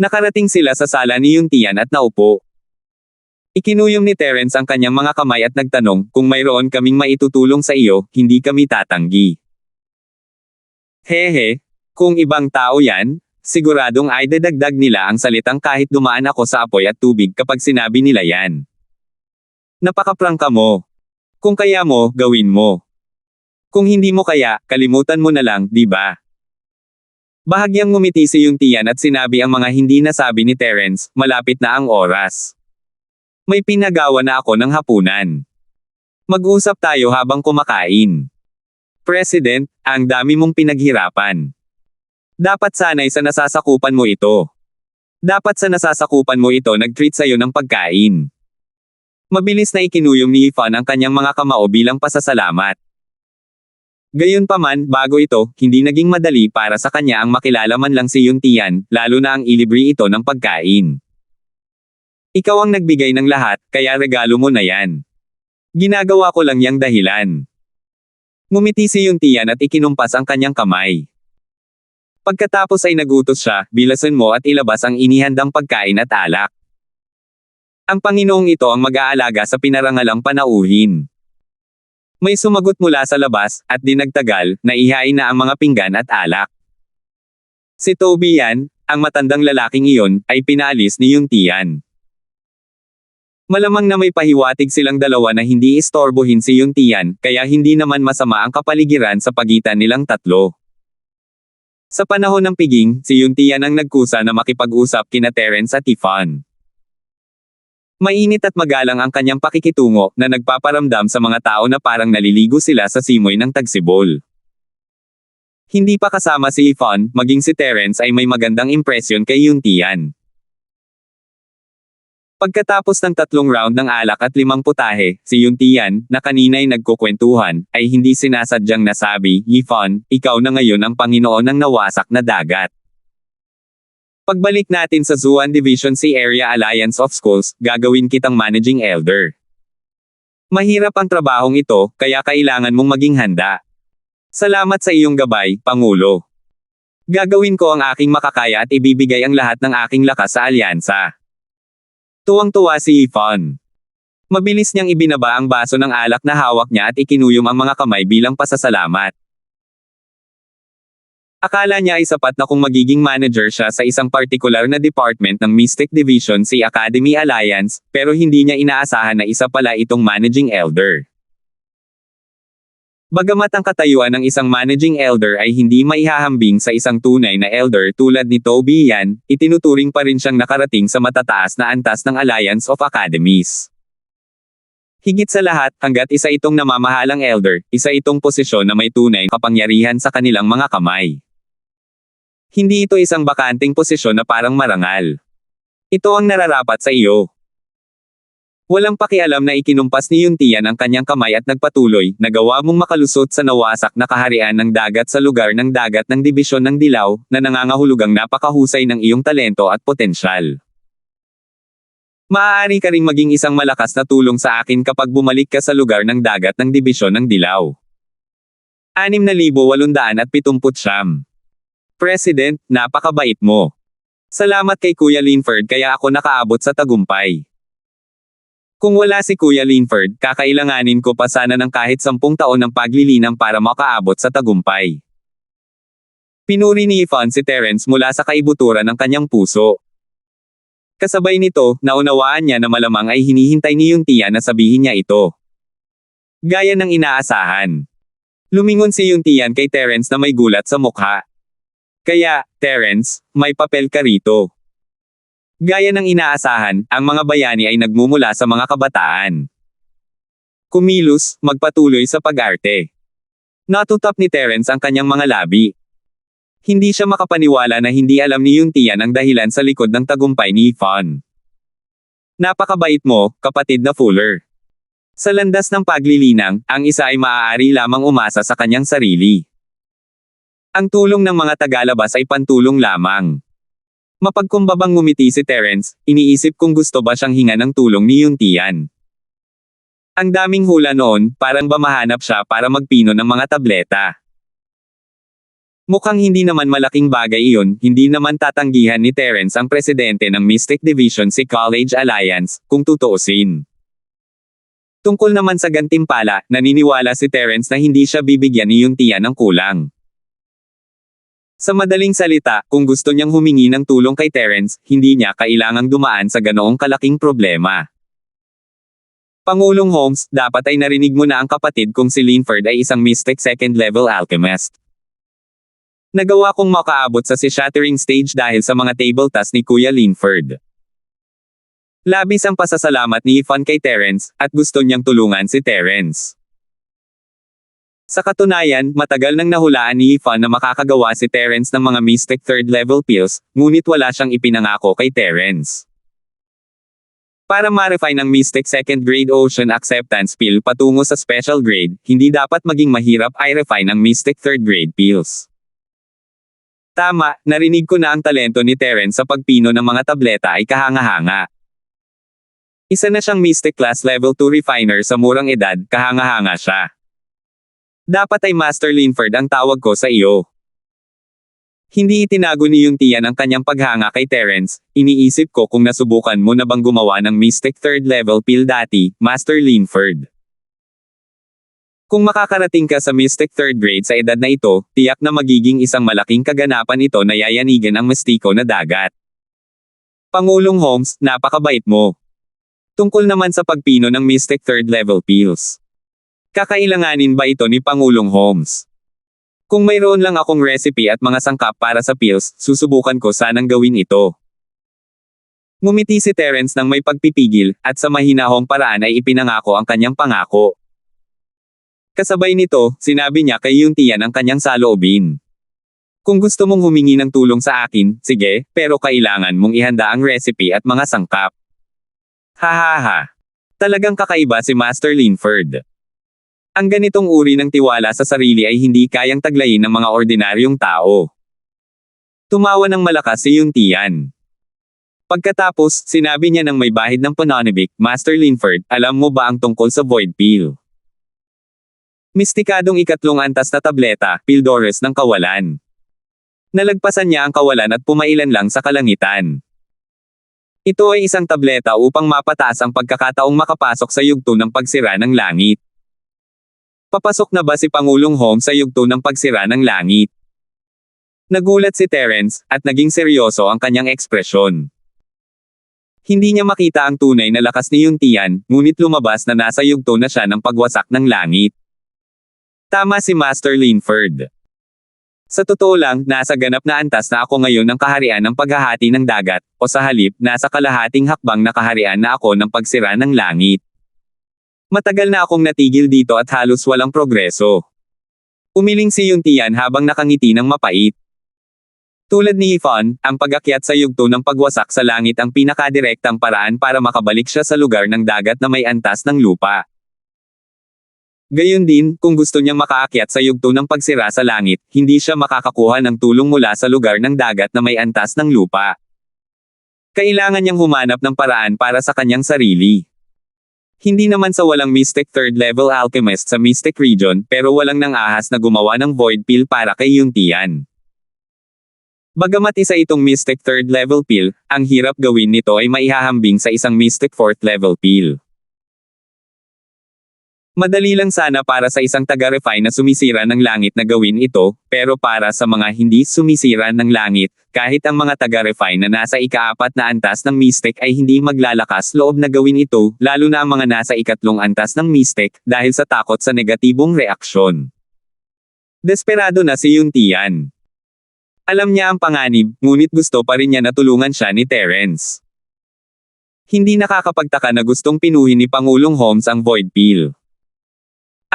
Nakarating sila sa sala ni Yuntian at naupo. Ikinuyom ni Terence ang kanyang mga kamay at nagtanong, kung mayroon kaming maitutulong sa iyo, hindi kami tatanggi. Hehe, kung ibang tao yan, siguradong ay dadagdag nila ang salitang kahit dumaan ako sa apoy at tubig kapag sinabi nila yan. Napakaprangka mo. Kung kaya mo, gawin mo. Kung hindi mo kaya, kalimutan mo na lang, di ba? Bahagyang ngumiti si Yuntian at sinabi ang mga hindi nasabi ni Terence, malapit na ang oras. May pinagawa na ako ng hapunan. Mag-usap tayo habang kumakain. President, ang dami mong pinaghirapan. Dapat sanay sa nasasakupan mo ito. Dapat sa nasasakupan mo ito nag-treat sa'yo ng pagkain. Mabilis na ikinuyom ni Yifan ang kanyang mga kamao bilang pasasalamat. Gayunpaman, bago ito, hindi naging madali para sa kanya ang makilala man lang si Yuntian, lalo na ang ilibre ito ng pagkain. Ikaw ang nagbigay ng lahat, kaya regalo mo na yan. Ginagawa ko lang yang dahilan. Ngumiti si Yuntian at ikinumpas ang kanyang kamay. Pagkatapos ay nagutos siya, bilasan mo at ilabas ang inihandang pagkain at alak. Ang Panginoong ito ang mag-aalaga sa pinarangalang panauhin. May sumagot mula sa labas, at di nagtagal, naihain na ang mga pinggan at alak. Si Tobian, ang matandang lalaking iyon, ay pinaalis ni Yuntian. Malamang na may pahiwatig silang dalawa na hindi istorbohin si Yuntian, kaya hindi naman masama ang kapaligiran sa pagitan nilang tatlo. Sa panahon ng piging, si Yuntian ang nagkusa na makipag-usap kina Terence at Yifan. Mainit at magalang ang kanyang pakikitungo, na nagpaparamdam sa mga tao na parang naliligo sila sa simoy ng tagsibol. Hindi pa kasama si Yvonne, maging si Terence ay may magandang impresyon kay Yuntian. Pagkatapos ng 3 round ng alak at 5 putahe, si Yuntian, na kanina'y nagkukwentuhan, ay hindi sinasadyang nasabi, Yvonne, ikaw na ngayon ang Panginoon ng nawasak na dagat. Pagbalik natin sa Zuan Division C Area Alliance of Schools, gagawin kitang managing elder. Mahirap ang trabahong ito, kaya kailangan mong maging handa. Salamat sa iyong gabay, Pangulo. Gagawin ko ang aking makakaya at ibibigay ang lahat ng aking lakas sa alyansa. Tuwang-tuwa si Yvonne. Mabilis niyang ibinaba ang baso ng alak na hawak niya at ikinuyom ang mga kamay bilang pasasalamat. Akala niya ay sapat na kung magiging manager siya sa isang partikular na department ng Mystic Division C Academy Alliance, pero hindi niya inaasahan na isa pala itong managing elder. Bagamat ang katayuan ng isang managing elder ay hindi maihahambing sa isang tunay na elder tulad ni Toby Yan, itinuturing pa rin siyang nakarating sa matataas na antas ng Alliance of Academies. Higit sa lahat, hanggat isa itong namamahalang elder, isa itong posisyon na may tunay na kapangyarihan sa kanilang mga kamay. Hindi ito isang bakanting posisyon na parang marangal. Ito ang nararapat sa iyo. Walang pakialam na ikinumpas ni Yuntian ang kanyang kamay at nagpatuloy, nagawa mong makalusot sa nawasak na kaharian ng dagat sa lugar ng dagat ng Dibisyon ng Dilaw, na nangangahulugang napakahusay ng iyong talento at potensyal. Maaari ka ring maging isang malakas na tulong sa akin kapag bumalik ka sa lugar ng dagat ng Dibisyon ng Dilaw. 6,879. President, napakabait mo. Salamat kay Kuya Linford kaya ako nakaabot sa tagumpay. Kung wala si Kuya Linford, kakailanganin ko pa sana ng kahit 10 taon ng paglilinang para makaabot sa tagumpay. Pinuri ni Yvonne si Terence mula sa kaibuturan ng kanyang puso. Kasabay nito, naunawaan niya na malamang ay hinihintay ni Yuntian na sabihin niya ito. Gaya ng inaasahan. Lumingon si Yuntian kay Terence na may gulat sa mukha. Kaya, Terence, may papel ka rito. Gaya ng inaasahan, ang mga bayani ay nagmumula sa mga kabataan. Kumilos, magpatuloy sa pag-arte. Natutap ni Terence ang kanyang mga labi. Hindi siya makapaniwala na hindi alam ni Yuntian ang dahilan sa likod ng tagumpay ni Yvonne. Napakabait mo, kapatid na Fuller. Sa landas ng paglilinang, ang isa ay maaari lamang umasa sa kanyang sarili. Ang tulong ng mga tagalabas ay pantulong lamang. Mapagkumbabang ngumiti si Terence, iniisip kung gusto ba siyang hinga ng tulong ni Yuntian. Ang daming hula noon, parang ba mahanap siya para magpino ng mga tableta. Mukhang hindi naman malaking bagay iyon, hindi naman tatanggihan ni Terence ang presidente ng Mystic Division C College Alliance, kung tutuusin. Tungkol naman sa gantimpala, naniniwala si Terence na hindi siya bibigyan ni Yuntian ng kulang. Sa madaling salita, kung gusto niyang humingi ng tulong kay Terence, hindi niya kailangang dumaan sa ganoong kalaking problema. Pangulong Holmes, dapat ay narinig mo na ang kapatid kong si Linford ay isang Mystic second-level alchemist. Nagawa kong makaabot sa shattering stage dahil sa mga table tasks ni Kuya Linford. Labis ang pasasalamat ni Yvonne kay Terence, at gusto niyang tulungan si Terence. Sa katunayan, matagal nang nahulaan ni Yvonne na makakagawa si Terence ng mga Mystic third-level pills, ngunit wala siyang ipinangako kay Terence. Para ma-refine ang Mystic second-grade Ocean Acceptance pill patungo sa special grade, hindi dapat maging mahirap i-refine ang Mystic third-grade pills. Tama, narinig ko na ang talento ni Terence sa pagpino ng mga tableta ay kahanga-hanga. Isa na siyang Mystic Class Level 2 refiner sa murang edad, kahanga-hanga siya. Dapat ay Master Linford ang tawag ko sa iyo. Hindi itinago ni Yuntian ang kanyang paghanga kay Terence, iniisip ko kung nasubukan mo na bang gumawa ng Mystic third level pill dati, Master Linford. Kung makakarating ka sa Mystic third grade sa edad na ito, tiyak na magiging isang malaking kaganapan ito na yayanigan ang mistiko na dagat. Pangulong Holmes, napakabait mo. Tungkol naman sa pagpino ng Mystic third level pills. Kakailanganin ba ito ni Pangulong Holmes? Kung mayroon lang akong recipe at mga sangkap para sa pills, susubukan ko sanang gawin ito. Ngumiti si Terence nang may pagpipigil, at sa mahinahong paraan ay ipinangako ang kanyang pangako. Kasabay nito, sinabi niya kay Yuntian ang kanyang saloobin. Kung gusto mong humingi ng tulong sa akin, sige, pero kailangan mong ihanda ang recipe at mga sangkap. Hahaha. Talagang kakaiba si Master Linford. Ang ganitong uri ng tiwala sa sarili ay hindi kayang taglayin ng mga ordinaryong tao. Tumawa ng malakas si Yuntian. Pagkatapos, sinabi niya ng may bahid ng pananabik, Master Linford, alam mo ba ang tungkol sa void pill? Mistikadong ikatlong antas na tableta, Pildores ng Kawalan. Nalagpasan niya ang kawalan at pumailan lang sa kalangitan. Ito ay isang tableta upang mapataas ang pagkakataong makapasok sa yugto ng pagsira ng langit. Papasok na ba si Pangulong Holmes sa yugto ng pagsira ng langit? Nagulat si Terence, at naging seryoso ang kanyang ekspresyon. Hindi niya makita ang tunay na lakas ni Yuntian, ngunit lumabas na nasa yugto na siya ng pagwasak ng langit. Tama si Master Linford. Sa totoo lang, nasa ganap na antas na ako ngayon ng kaharian ng paghahati ng dagat, o sa halip, nasa kalahating hakbang na kaharian na ako ng pagsira ng langit. Matagal na akong natigil dito at halos walang progreso. Umiling si Yuntian habang nakangiti ng mapait. Tulad ni Ifan, ang pag-akyat sa yugto ng pagwasak sa langit ang pinakadirektang paraan para makabalik siya sa lugar ng dagat na may antas ng lupa. Gayon din, kung gusto niyang makaakyat sa yugto ng pagsira sa langit, hindi siya makakakuha ng tulong mula sa lugar ng dagat na may antas ng lupa. Kailangan niyang humanap ng paraan para sa kanyang sarili. Hindi naman sa walang Mystic Third Level Alchemist sa Mystic Region, pero walang nang ahas na gumawa ng Void Pill para kay Yuntian. Bagamat isa itong Mystic Third Level Pill, ang hirap gawin nito ay maihahambing sa isang Mystic Fourth Level Pill. Madali lang sana para sa isang taga-refine na sumisira ng langit na gawin ito, pero para sa mga hindi sumisira ng langit, kahit ang mga taga-refine na nasa ika-4 na antas ng Mystic ay hindi maglalakas loob na gawin ito, lalo na ang mga nasa ikatlong antas ng Mystic, dahil sa takot sa negatibong reaksyon. Desperado na si Yuntian. Alam niya ang panganib, ngunit gusto pa rin niya na tulungan siya ni Terence. Hindi nakakapagtaka na gustong pinuhin ni Pangulong Holmes ang Void Pill.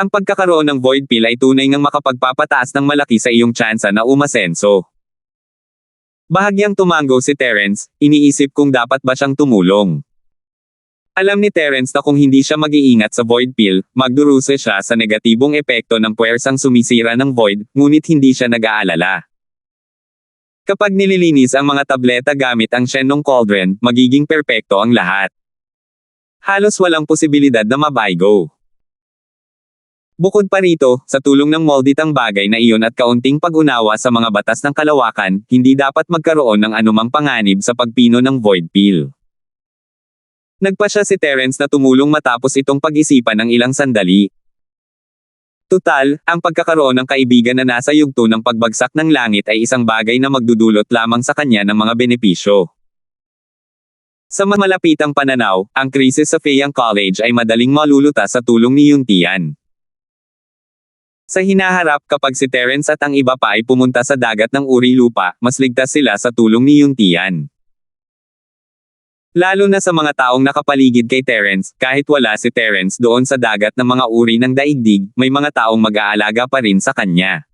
Ang pagkakaroon ng Void Pill ay tunay ngang makapagpapataas ng malaki sa iyong tsansa na umasenso. Bahagyang tumango si Terence, iniisip kung dapat ba siyang tumulong. Alam ni Terence na kung hindi siya mag-iingat sa Void Pill, magdurusa siya sa negatibong epekto ng puwersang sumisira ng Void, ngunit hindi siya nag-aalala. Kapag nililinis ang mga tableta gamit ang Shenlong Cauldron, magiging perpekto ang lahat. Halos walang posibilidad na mabaygo. Bukod pa rito, sa tulong ng molditang bagay na iyon at kaunting pag-unawa sa mga batas ng kalawakan, hindi dapat magkaroon ng anumang panganib sa pagpino ng Void Pill. Nagpasya si Terence na tumulong matapos itong pag-isipan ng ilang sandali. Tutal, ang pagkakaroon ng kaibigan na nasa yugto ng pagbagsak ng langit ay isang bagay na magdudulot lamang sa kanya ng mga benepisyo. Sa malapitang pananaw, ang krisis sa Feiyang College ay madaling malulutas sa tulong ni Yuntian. Sa hinaharap kapag si Terence at ang iba pa ay pumunta sa dagat ng uri lupa, mas ligtas sila sa tulong ni Yuntian. Lalo na sa mga taong nakapaligid kay Terence, kahit wala si Terence doon sa dagat ng mga uri ng daigdig, may mga taong mag-aalaga pa rin sa kanya.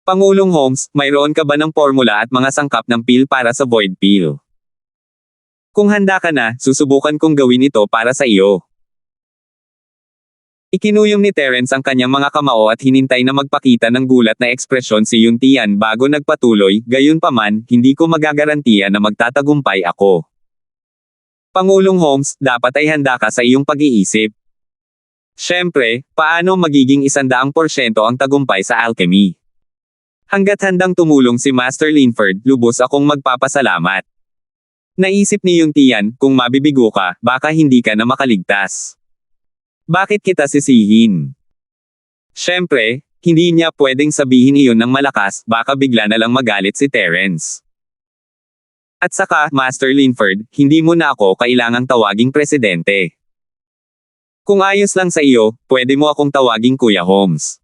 Pangulong Holmes, mayroon ka ba ng formula at mga sangkap ng pill para sa Void Pill? Kung handa ka na, susubukan kong gawin ito para sa iyo. Ikinuyom ni Terence ang kanyang mga kamao at hinintay na magpakita ng gulat na ekspresyon si Yuntian bago nagpatuloy, gayunpaman, hindi ko magagarantiya na magtatagumpay ako. Pangulong Holmes, dapat ay handa ka sa iyong pag-iisip. Siyempre, paano magiging 100% ang tagumpay sa alchemy? Hanggat handang tumulong si Master Linford, lubos akong magpapasalamat. Naisip ni Yuntian, kung mabibigo ka, baka hindi ka na makaligtas. Bakit kita sisihin? Siyempre, hindi niya pwedeng sabihin iyon ng malakas, baka bigla na lang magalit si Terence. At saka, Master Linford, hindi mo na ako kailangang tawaging presidente. Kung ayos lang sa iyo, pwede mo akong tawaging Kuya Holmes.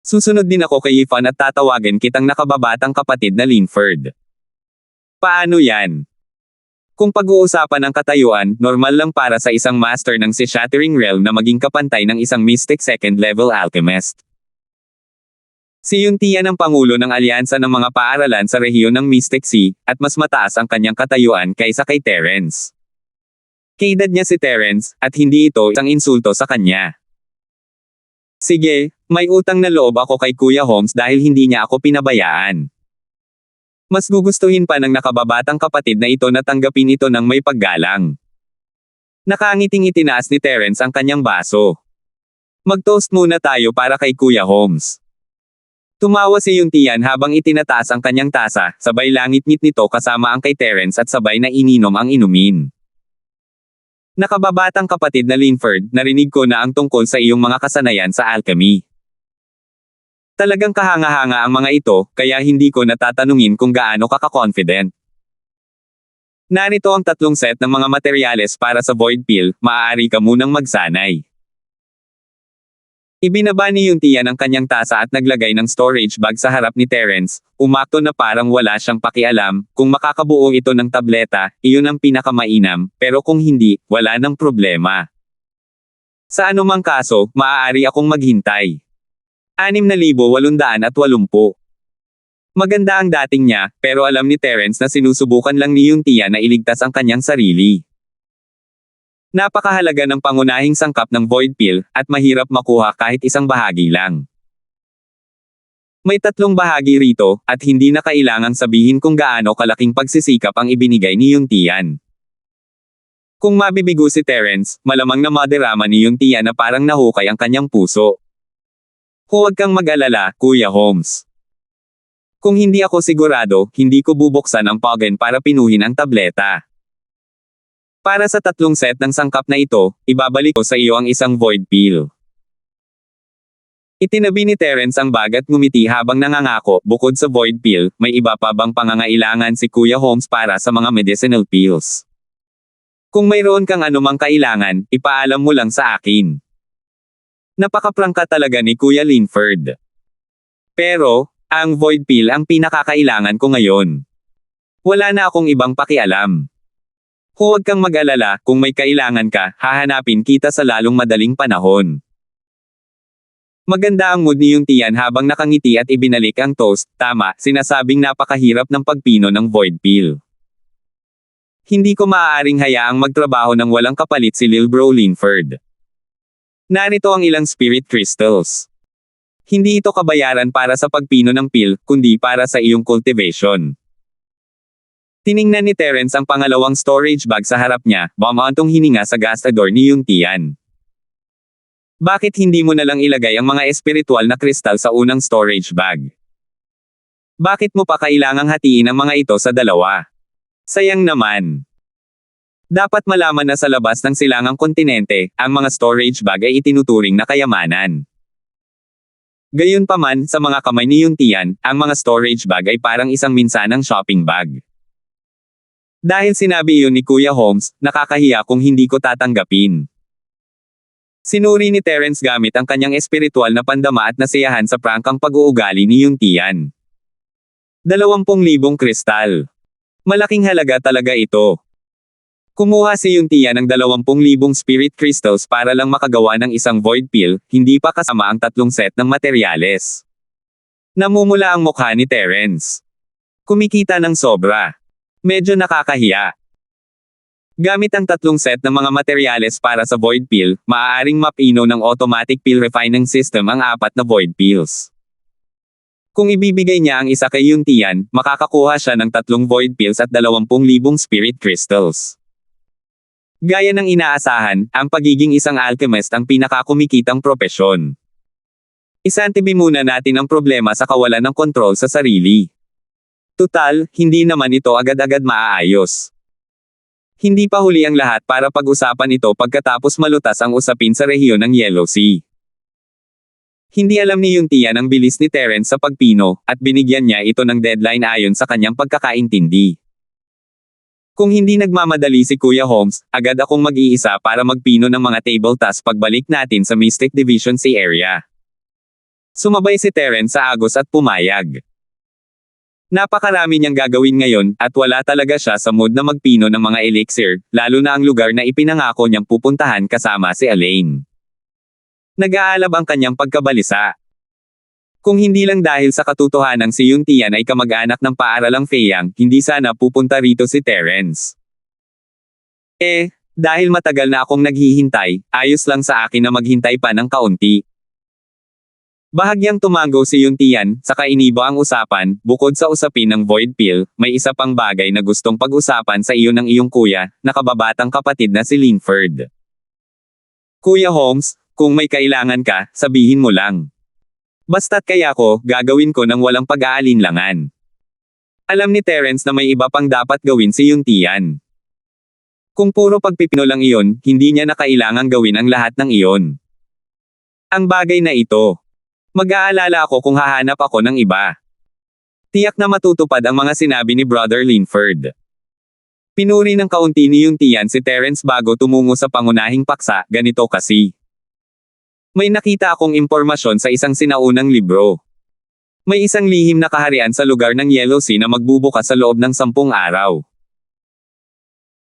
Susunod din ako kay Ifan at tatawagan kitang nakababatang kapatid na Linford. Paano yan? Kung pag-uusapan ng katayuan, normal lang para sa isang master ng si Shattering Realm na maging kapantay ng isang Mystic Second Level Alchemist. Si Yuntian ang pangulo ng alyansa ng mga paaralan sa rehiyon ng Mystic Sea, at mas mataas ang kanyang katayuan kaysa kay Terence. Kaedad niya si Terence, at hindi ito isang insulto sa kanya. Sige, may utang na loob ako kay Kuya Holmes dahil hindi niya ako pinabayaan. Mas gugustuhin pa ng nakababatang kapatid na ito na tanggapin ito ng may paggalang. Nakangiting itinaas ni Terence ang kanyang baso. Mag-toast muna tayo para kay Kuya Holmes. Tumawa si Yuntian habang itinataas ang kanyang tasa, sabay langit-ngit nito kasama ang kay Terence at sabay na ininom ang inumin. Nakababatang kapatid na Linford, narinig ko na ang tungkol sa iyong mga kasanayan sa alchemy. Talagang kahanga-hanga ang mga ito, kaya hindi ko natatanungin kung gaano ka ka-confident. Narito ang 3 set ng mga materyales para sa void pill, maaari ka munang magsanay. Ibinaba ni Yuntian ang kanyang tasa at naglagay ng storage bag sa harap ni Terence, umakto na parang wala siyang pakialam. Kung makakabuo ito ng tableta, iyon ang pinakamainam, pero kung hindi, wala nang problema. Sa anumang kaso, maaari akong maghintay. 6,880. Maganda ang dating niya, pero alam ni Terence na sinusubukan lang ni Yuntian na iligtas ang kanyang sarili. Napakahalaga ng pangunahing sangkap ng void pill, at mahirap makuha kahit isang bahagi lang. May 3 bahagi rito, at hindi na kailangang sabihin kung gaano kalaking pagsisikap ang ibinigay ni Yuntian. Kung mabibigo si Terence, malamang na madarama ni Yuntian na parang nahukay ang kanyang puso. Huwag kang mag-alala, Kuya Holmes. Kung hindi ako sigurado, hindi ko bubuksan ang poggen para pinuhin ang tableta. Para sa 3 set ng sangkap na ito, ibabalik ko sa iyo ang isang void pill. Itinabi ni Terence ang bag at ngumiti habang nangangako, bukod sa void pill, may iba pa bang pangangailangan si Kuya Holmes para sa mga medicinal pills? Kung mayroon kang anumang kailangan, ipaalam mo lang sa akin. Napakaprangka talaga ni Kuya Linford. Pero, ang void pill ang pinakakailangan ko ngayon. Wala na akong ibang pakialam. Huwag kang mag-alala, kung may kailangan ka, hahanapin kita sa lalong madaling panahon. Maganda ang mood ni Yuntian habang nakangiti at ibinalik ang toast. Tama, sinasabing napakahirap ng pagpino ng void pill. Hindi ko maaaring hayaang magtrabaho ng walang kapalit si Lil Bro Linford. Narito ang ilang spirit crystals. Hindi ito kabayaran para sa pagpino ng pill, kundi para sa iyong cultivation. Tiningnan ni Terence ang pangalawang storage bag sa harap niya, bumantong hininga sa gastador ni Yuntian. Bakit hindi mo na lang ilagay ang mga espiritual na kristal sa unang storage bag? Bakit mo pa kailangang hatiin ang mga ito sa 2? Sayang naman. Dapat malaman na sa labas ng silangang kontinente, ang mga storage bag ay itinuturing na kayamanan. Gayunpaman, sa mga kamay ni Yuntian, ang mga storage bag ay parang isang minsanang shopping bag. Dahil sinabi iyon ni Kuya Holmes, nakakahiya kung hindi ko tatanggapin. Sinuri ni Terence gamit ang kanyang espiritual na pandama at nasiyahan sa prangkang pag-uugali ni Yuntian. 20,000 kristal. Malaking halaga talaga ito. Kumuha si Yuntian ng 20,000 spirit crystals para lang makagawa ng isang void pill, hindi pa kasama ang 3 set ng materyales. Namumula ang mukha ni Terence. Kumikita ng sobra. Medyo nakakahiya. Gamit ang 3 set ng mga materyales para sa void pill, maaaring mapino ng automatic pill refining system ang 4 na void pills. Kung ibibigay niya ang isa kay Yuntian, makakakuha siya ng 3 void pills at 20,000 spirit crystals. Gaya ng inaasahan, ang pagiging isang alchemist ang pinakakumikitang propesyon. Isantabi muna natin ang problema sa kawalan ng kontrol sa sarili. Tutal, hindi naman ito agad-agad maaayos. Hindi pa huli ang lahat para pag-usapan ito pagkatapos malutas ang usapin sa rehiyon ng Yellow Sea. Hindi alam ni Yuntian ang bilis ni Terence sa pagpino, at binigyan niya ito ng deadline ayon sa kanyang pagkakaintindi. Kung hindi nagmamadali si Kuya Holmes, agad akong mag-iisa para magpino ng mga table tasks pagbalik natin sa Mystic Division C area. Sumabay si Terence sa agos at pumayag. Napakarami niyang gagawin ngayon, at wala talaga siya sa mood na magpino ng mga elixir, lalo na ang lugar na ipinangako niyang pupuntahan kasama si Elaine. Nag-aalab ang kanyang pagkabalisa. Kung hindi lang dahil sa katotohanang si Yuntian ay kamag-anak ng paaralang Feyang, hindi sana pupunta rito si Terence. Dahil matagal na akong naghihintay, ayos lang sa akin na maghintay pa ng kaunti. Bahagyang tumango si Yuntian, saka iniba ang usapan, bukod sa usapin ng void pill, may isa pang bagay na gustong pag-usapan sa iyo ng iyong kuya, na kababatang kapatid na si Linford. Kuya Holmes, kung may kailangan ka, sabihin mo lang. Basta't kaya ko, gagawin ko ng walang pag-aalinlangan. Alam ni Terence na may iba pang dapat gawin si Yuntian. Kung puro pagpipino lang iyon, hindi niya na kailangang gawin ang lahat ng iyon. Ang bagay na ito. Mag-aalala ako kung hahanap ako ng iba. Tiyak na matutupad ang mga sinabi ni Brother Linford. Pinuri ng kaunti ni Yuntian si Terence bago tumungo sa pangunahing paksa, ganito kasi. May nakita akong impormasyon sa isang sinaunang libro. May isang lihim na kaharian sa lugar ng Yellow Sea na magbubukas sa loob ng 10 araw.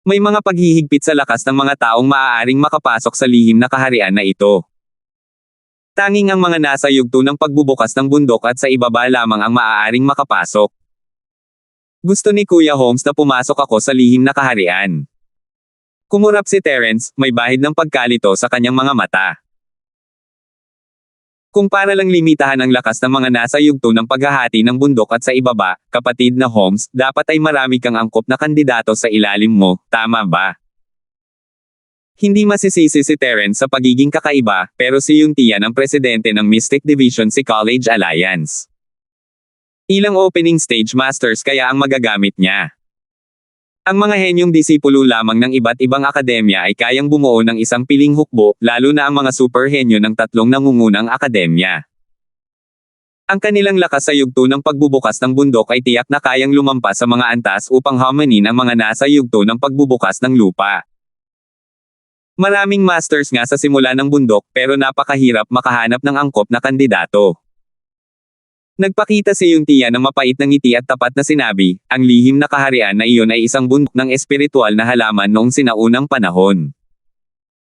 May mga paghihigpit sa lakas ng mga taong maaaring makapasok sa lihim na kaharian na ito. Tanging ang mga nasa yugto ng pagbubukas ng bundok at sa ibaba lamang ang maaaring makapasok. Gusto ni Kuya Holmes na pumasok ako sa lihim na kaharian. Kumurap si Terence, may bahid ng pagkalito sa kanyang mga mata. Kung para lang limitahan ang lakas ng mga nasa yugto ng paghahati ng bundok at sa ibaba, kapatid na Holmes, dapat ay marami kang angkop na kandidato sa ilalim mo, tama ba? Hindi masisisi si Terence sa pagiging kakaiba, pero si Yuntian ang presidente ng Mystic Division si College Alliance. Ilang opening stage masters kaya ang magagamit niya. Ang mga henyong disipulo lamang ng iba't ibang akademya ay kayang bumuo ng isang piling hukbo, lalo na ang mga super henyo ng 3 nangungunang akademya. Ang kanilang lakas sa yugto ng pagbubukas ng bundok ay tiyak na kayang lumampas sa mga antas upang hamanin ang mga nasa yugto ng pagbubukas ng lupa. Maraming masters nga sa simula ng bundok pero napakahirap makahanap ng angkop na kandidato. Nagpakita si Yuntian ng mapait na ngiti at tapat na sinabi, ang lihim na kaharian na iyon ay isang bundok ng espiritual na halaman noong sinaunang panahon.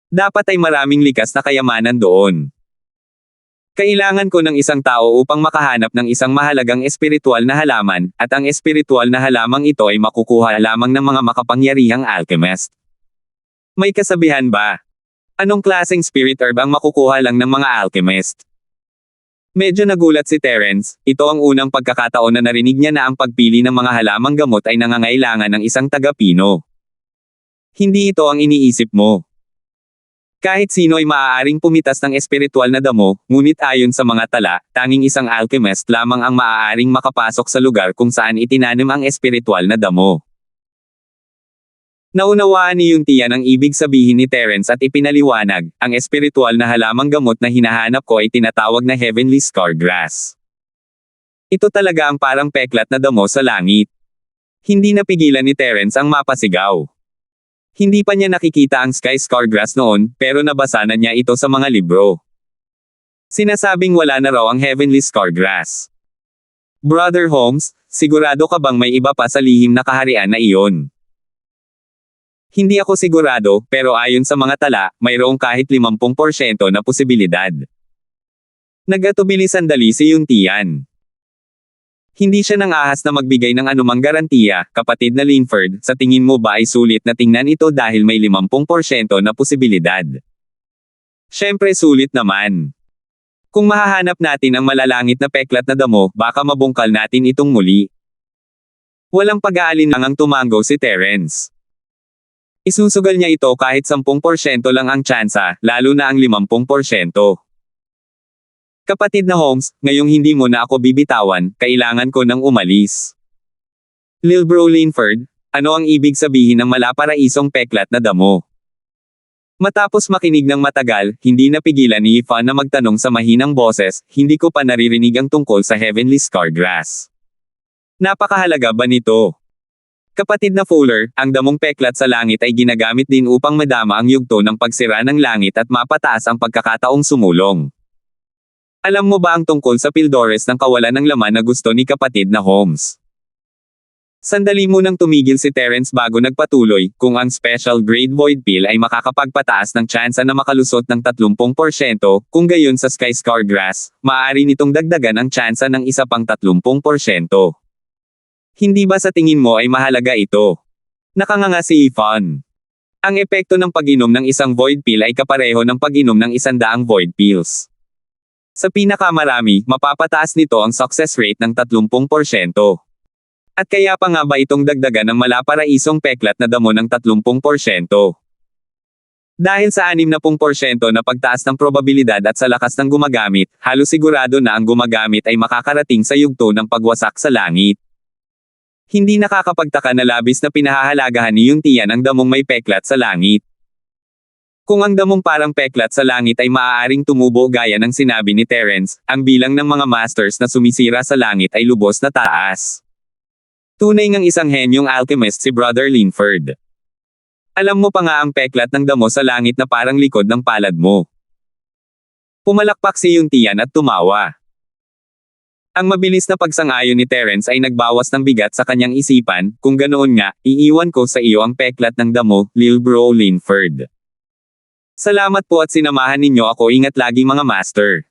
Dapat ay maraming likas na kayamanan doon. Kailangan ko ng isang tao upang makahanap ng isang mahalagang espiritual na halaman, at ang espiritual na halamang ito ay makukuha lamang ng mga makapangyarihang alchemist. May kasabihan ba? Anong klaseng spirit herb ang makukuha lang ng mga alchemist? Medyo nagulat si Terence, ito ang unang pagkakataon na narinig niya na ang pagpili ng mga halamang gamot ay nangangailangan ng isang taga-pino. Hindi ito ang iniisip mo. Kahit sino ay maaaring pumitas ng espiritual na damo, ngunit ayon sa mga tala, tanging isang alchemist lamang ang maaaring makapasok sa lugar kung saan itinanim ang espiritual na damo. Naunawaan ni Yuntian ang ibig sabihin ni Terence at ipinaliwanag, ang espiritual na halamang gamot na hinahanap ko ay tinatawag na Heavenly Scargrass. Ito talaga ang parang peklat na damo sa langit. Hindi napigilan ni Terence ang mapasigaw. Hindi pa niya nakikita ang Sky Scargrass noon, pero nabasa na niya ito sa mga libro. Sinasabing wala na raw ang Heavenly Scargrass. Brother Holmes, sigurado ka bang may iba pa sa lihim na kaharian na iyon? Hindi ako sigurado, pero ayon sa mga tala, mayroong kahit 50% na posibilidad. Nagatubili sandali si Yuntian. Hindi siya nang ahas na magbigay ng anumang garantiya, kapatid na Linford, sa tingin mo ba ay sulit na tingnan ito dahil may 50% na posibilidad? Syempre sulit naman. Kung mahahanap natin ang malalangit na peklat na damo, baka mabungkal natin itong muli. Walang pag-aalinlangang tumango si Terence. Isusugal niya ito kahit 10% lang ang tsansa, lalo na ang 50%. Kapatid na Holmes, ngayong hindi mo na ako bibitawan, kailangan ko nang umalis. Lil Bro Linford, ano ang ibig sabihin ng malaparaisong peklat na damo? Matapos makinig ng matagal, hindi napigilan ni Ifa na magtanong sa mahinang boses, hindi ko pa naririnig ang tungkol sa Heavenly Scargrass. Napakahalaga ba nito? Kapatid na Fuller, ang damong peklat sa langit ay ginagamit din upang madama ang yugto ng pagsira ng langit at mapataas ang pagkakataong sumulong. Alam mo ba ang tungkol sa Pildores ng kawalan ng laman na gusto ni kapatid na Holmes? Sandali munang tumigil si Terence bago nagpatuloy, kung ang special grade void pill ay makakapagpataas ng tsansa na makalusot ng 30%, kung gayon sa Sky Scargrass, maaari nitong dagdagan ang tsansa ng isa pang 30%. Hindi ba sa tingin mo ay mahalaga ito? Nakanganga si Ethan. Ang epekto ng pag-inom ng isang void pill ay kapareho ng pag-inom ng 100 void pills. Sa pinakamarami, mapapataas nito ang success rate ng 30%. At kaya pa nga ba itong dagdagan ng malaparaisong peklat na damo ng 30%? Dahil sa 60% na pagtaas ng probabilidad at sa lakas ng gumagamit, halos sigurado na ang gumagamit ay makakarating sa yugto ng pagwasak sa langit. Hindi nakakapagtaka na labis na pinahahalagahan ni Yung Tian ang damong may peklat sa langit. Kung ang damong parang peklat sa langit ay maaaring tumubo gaya ng sinabi ni Terence, ang bilang ng mga masters na sumisira sa langit ay lubos na taas. Tunay ngang isang henyong alchemist si Brother Linford. Alam mo pa nga ang peklat ng damo sa langit na parang likod ng palad mo. Pumalakpak si Yung Tian at tumawa. Ang mabilis na pagsang-ayon ni Terence ay nagbawas ng bigat sa kanyang isipan, kung ganoon nga, iiwan ko sa iyo ang peklat ng damo, Lil Bro Linford. Salamat po at sinamahan ninyo ako, ingat lagi mga master.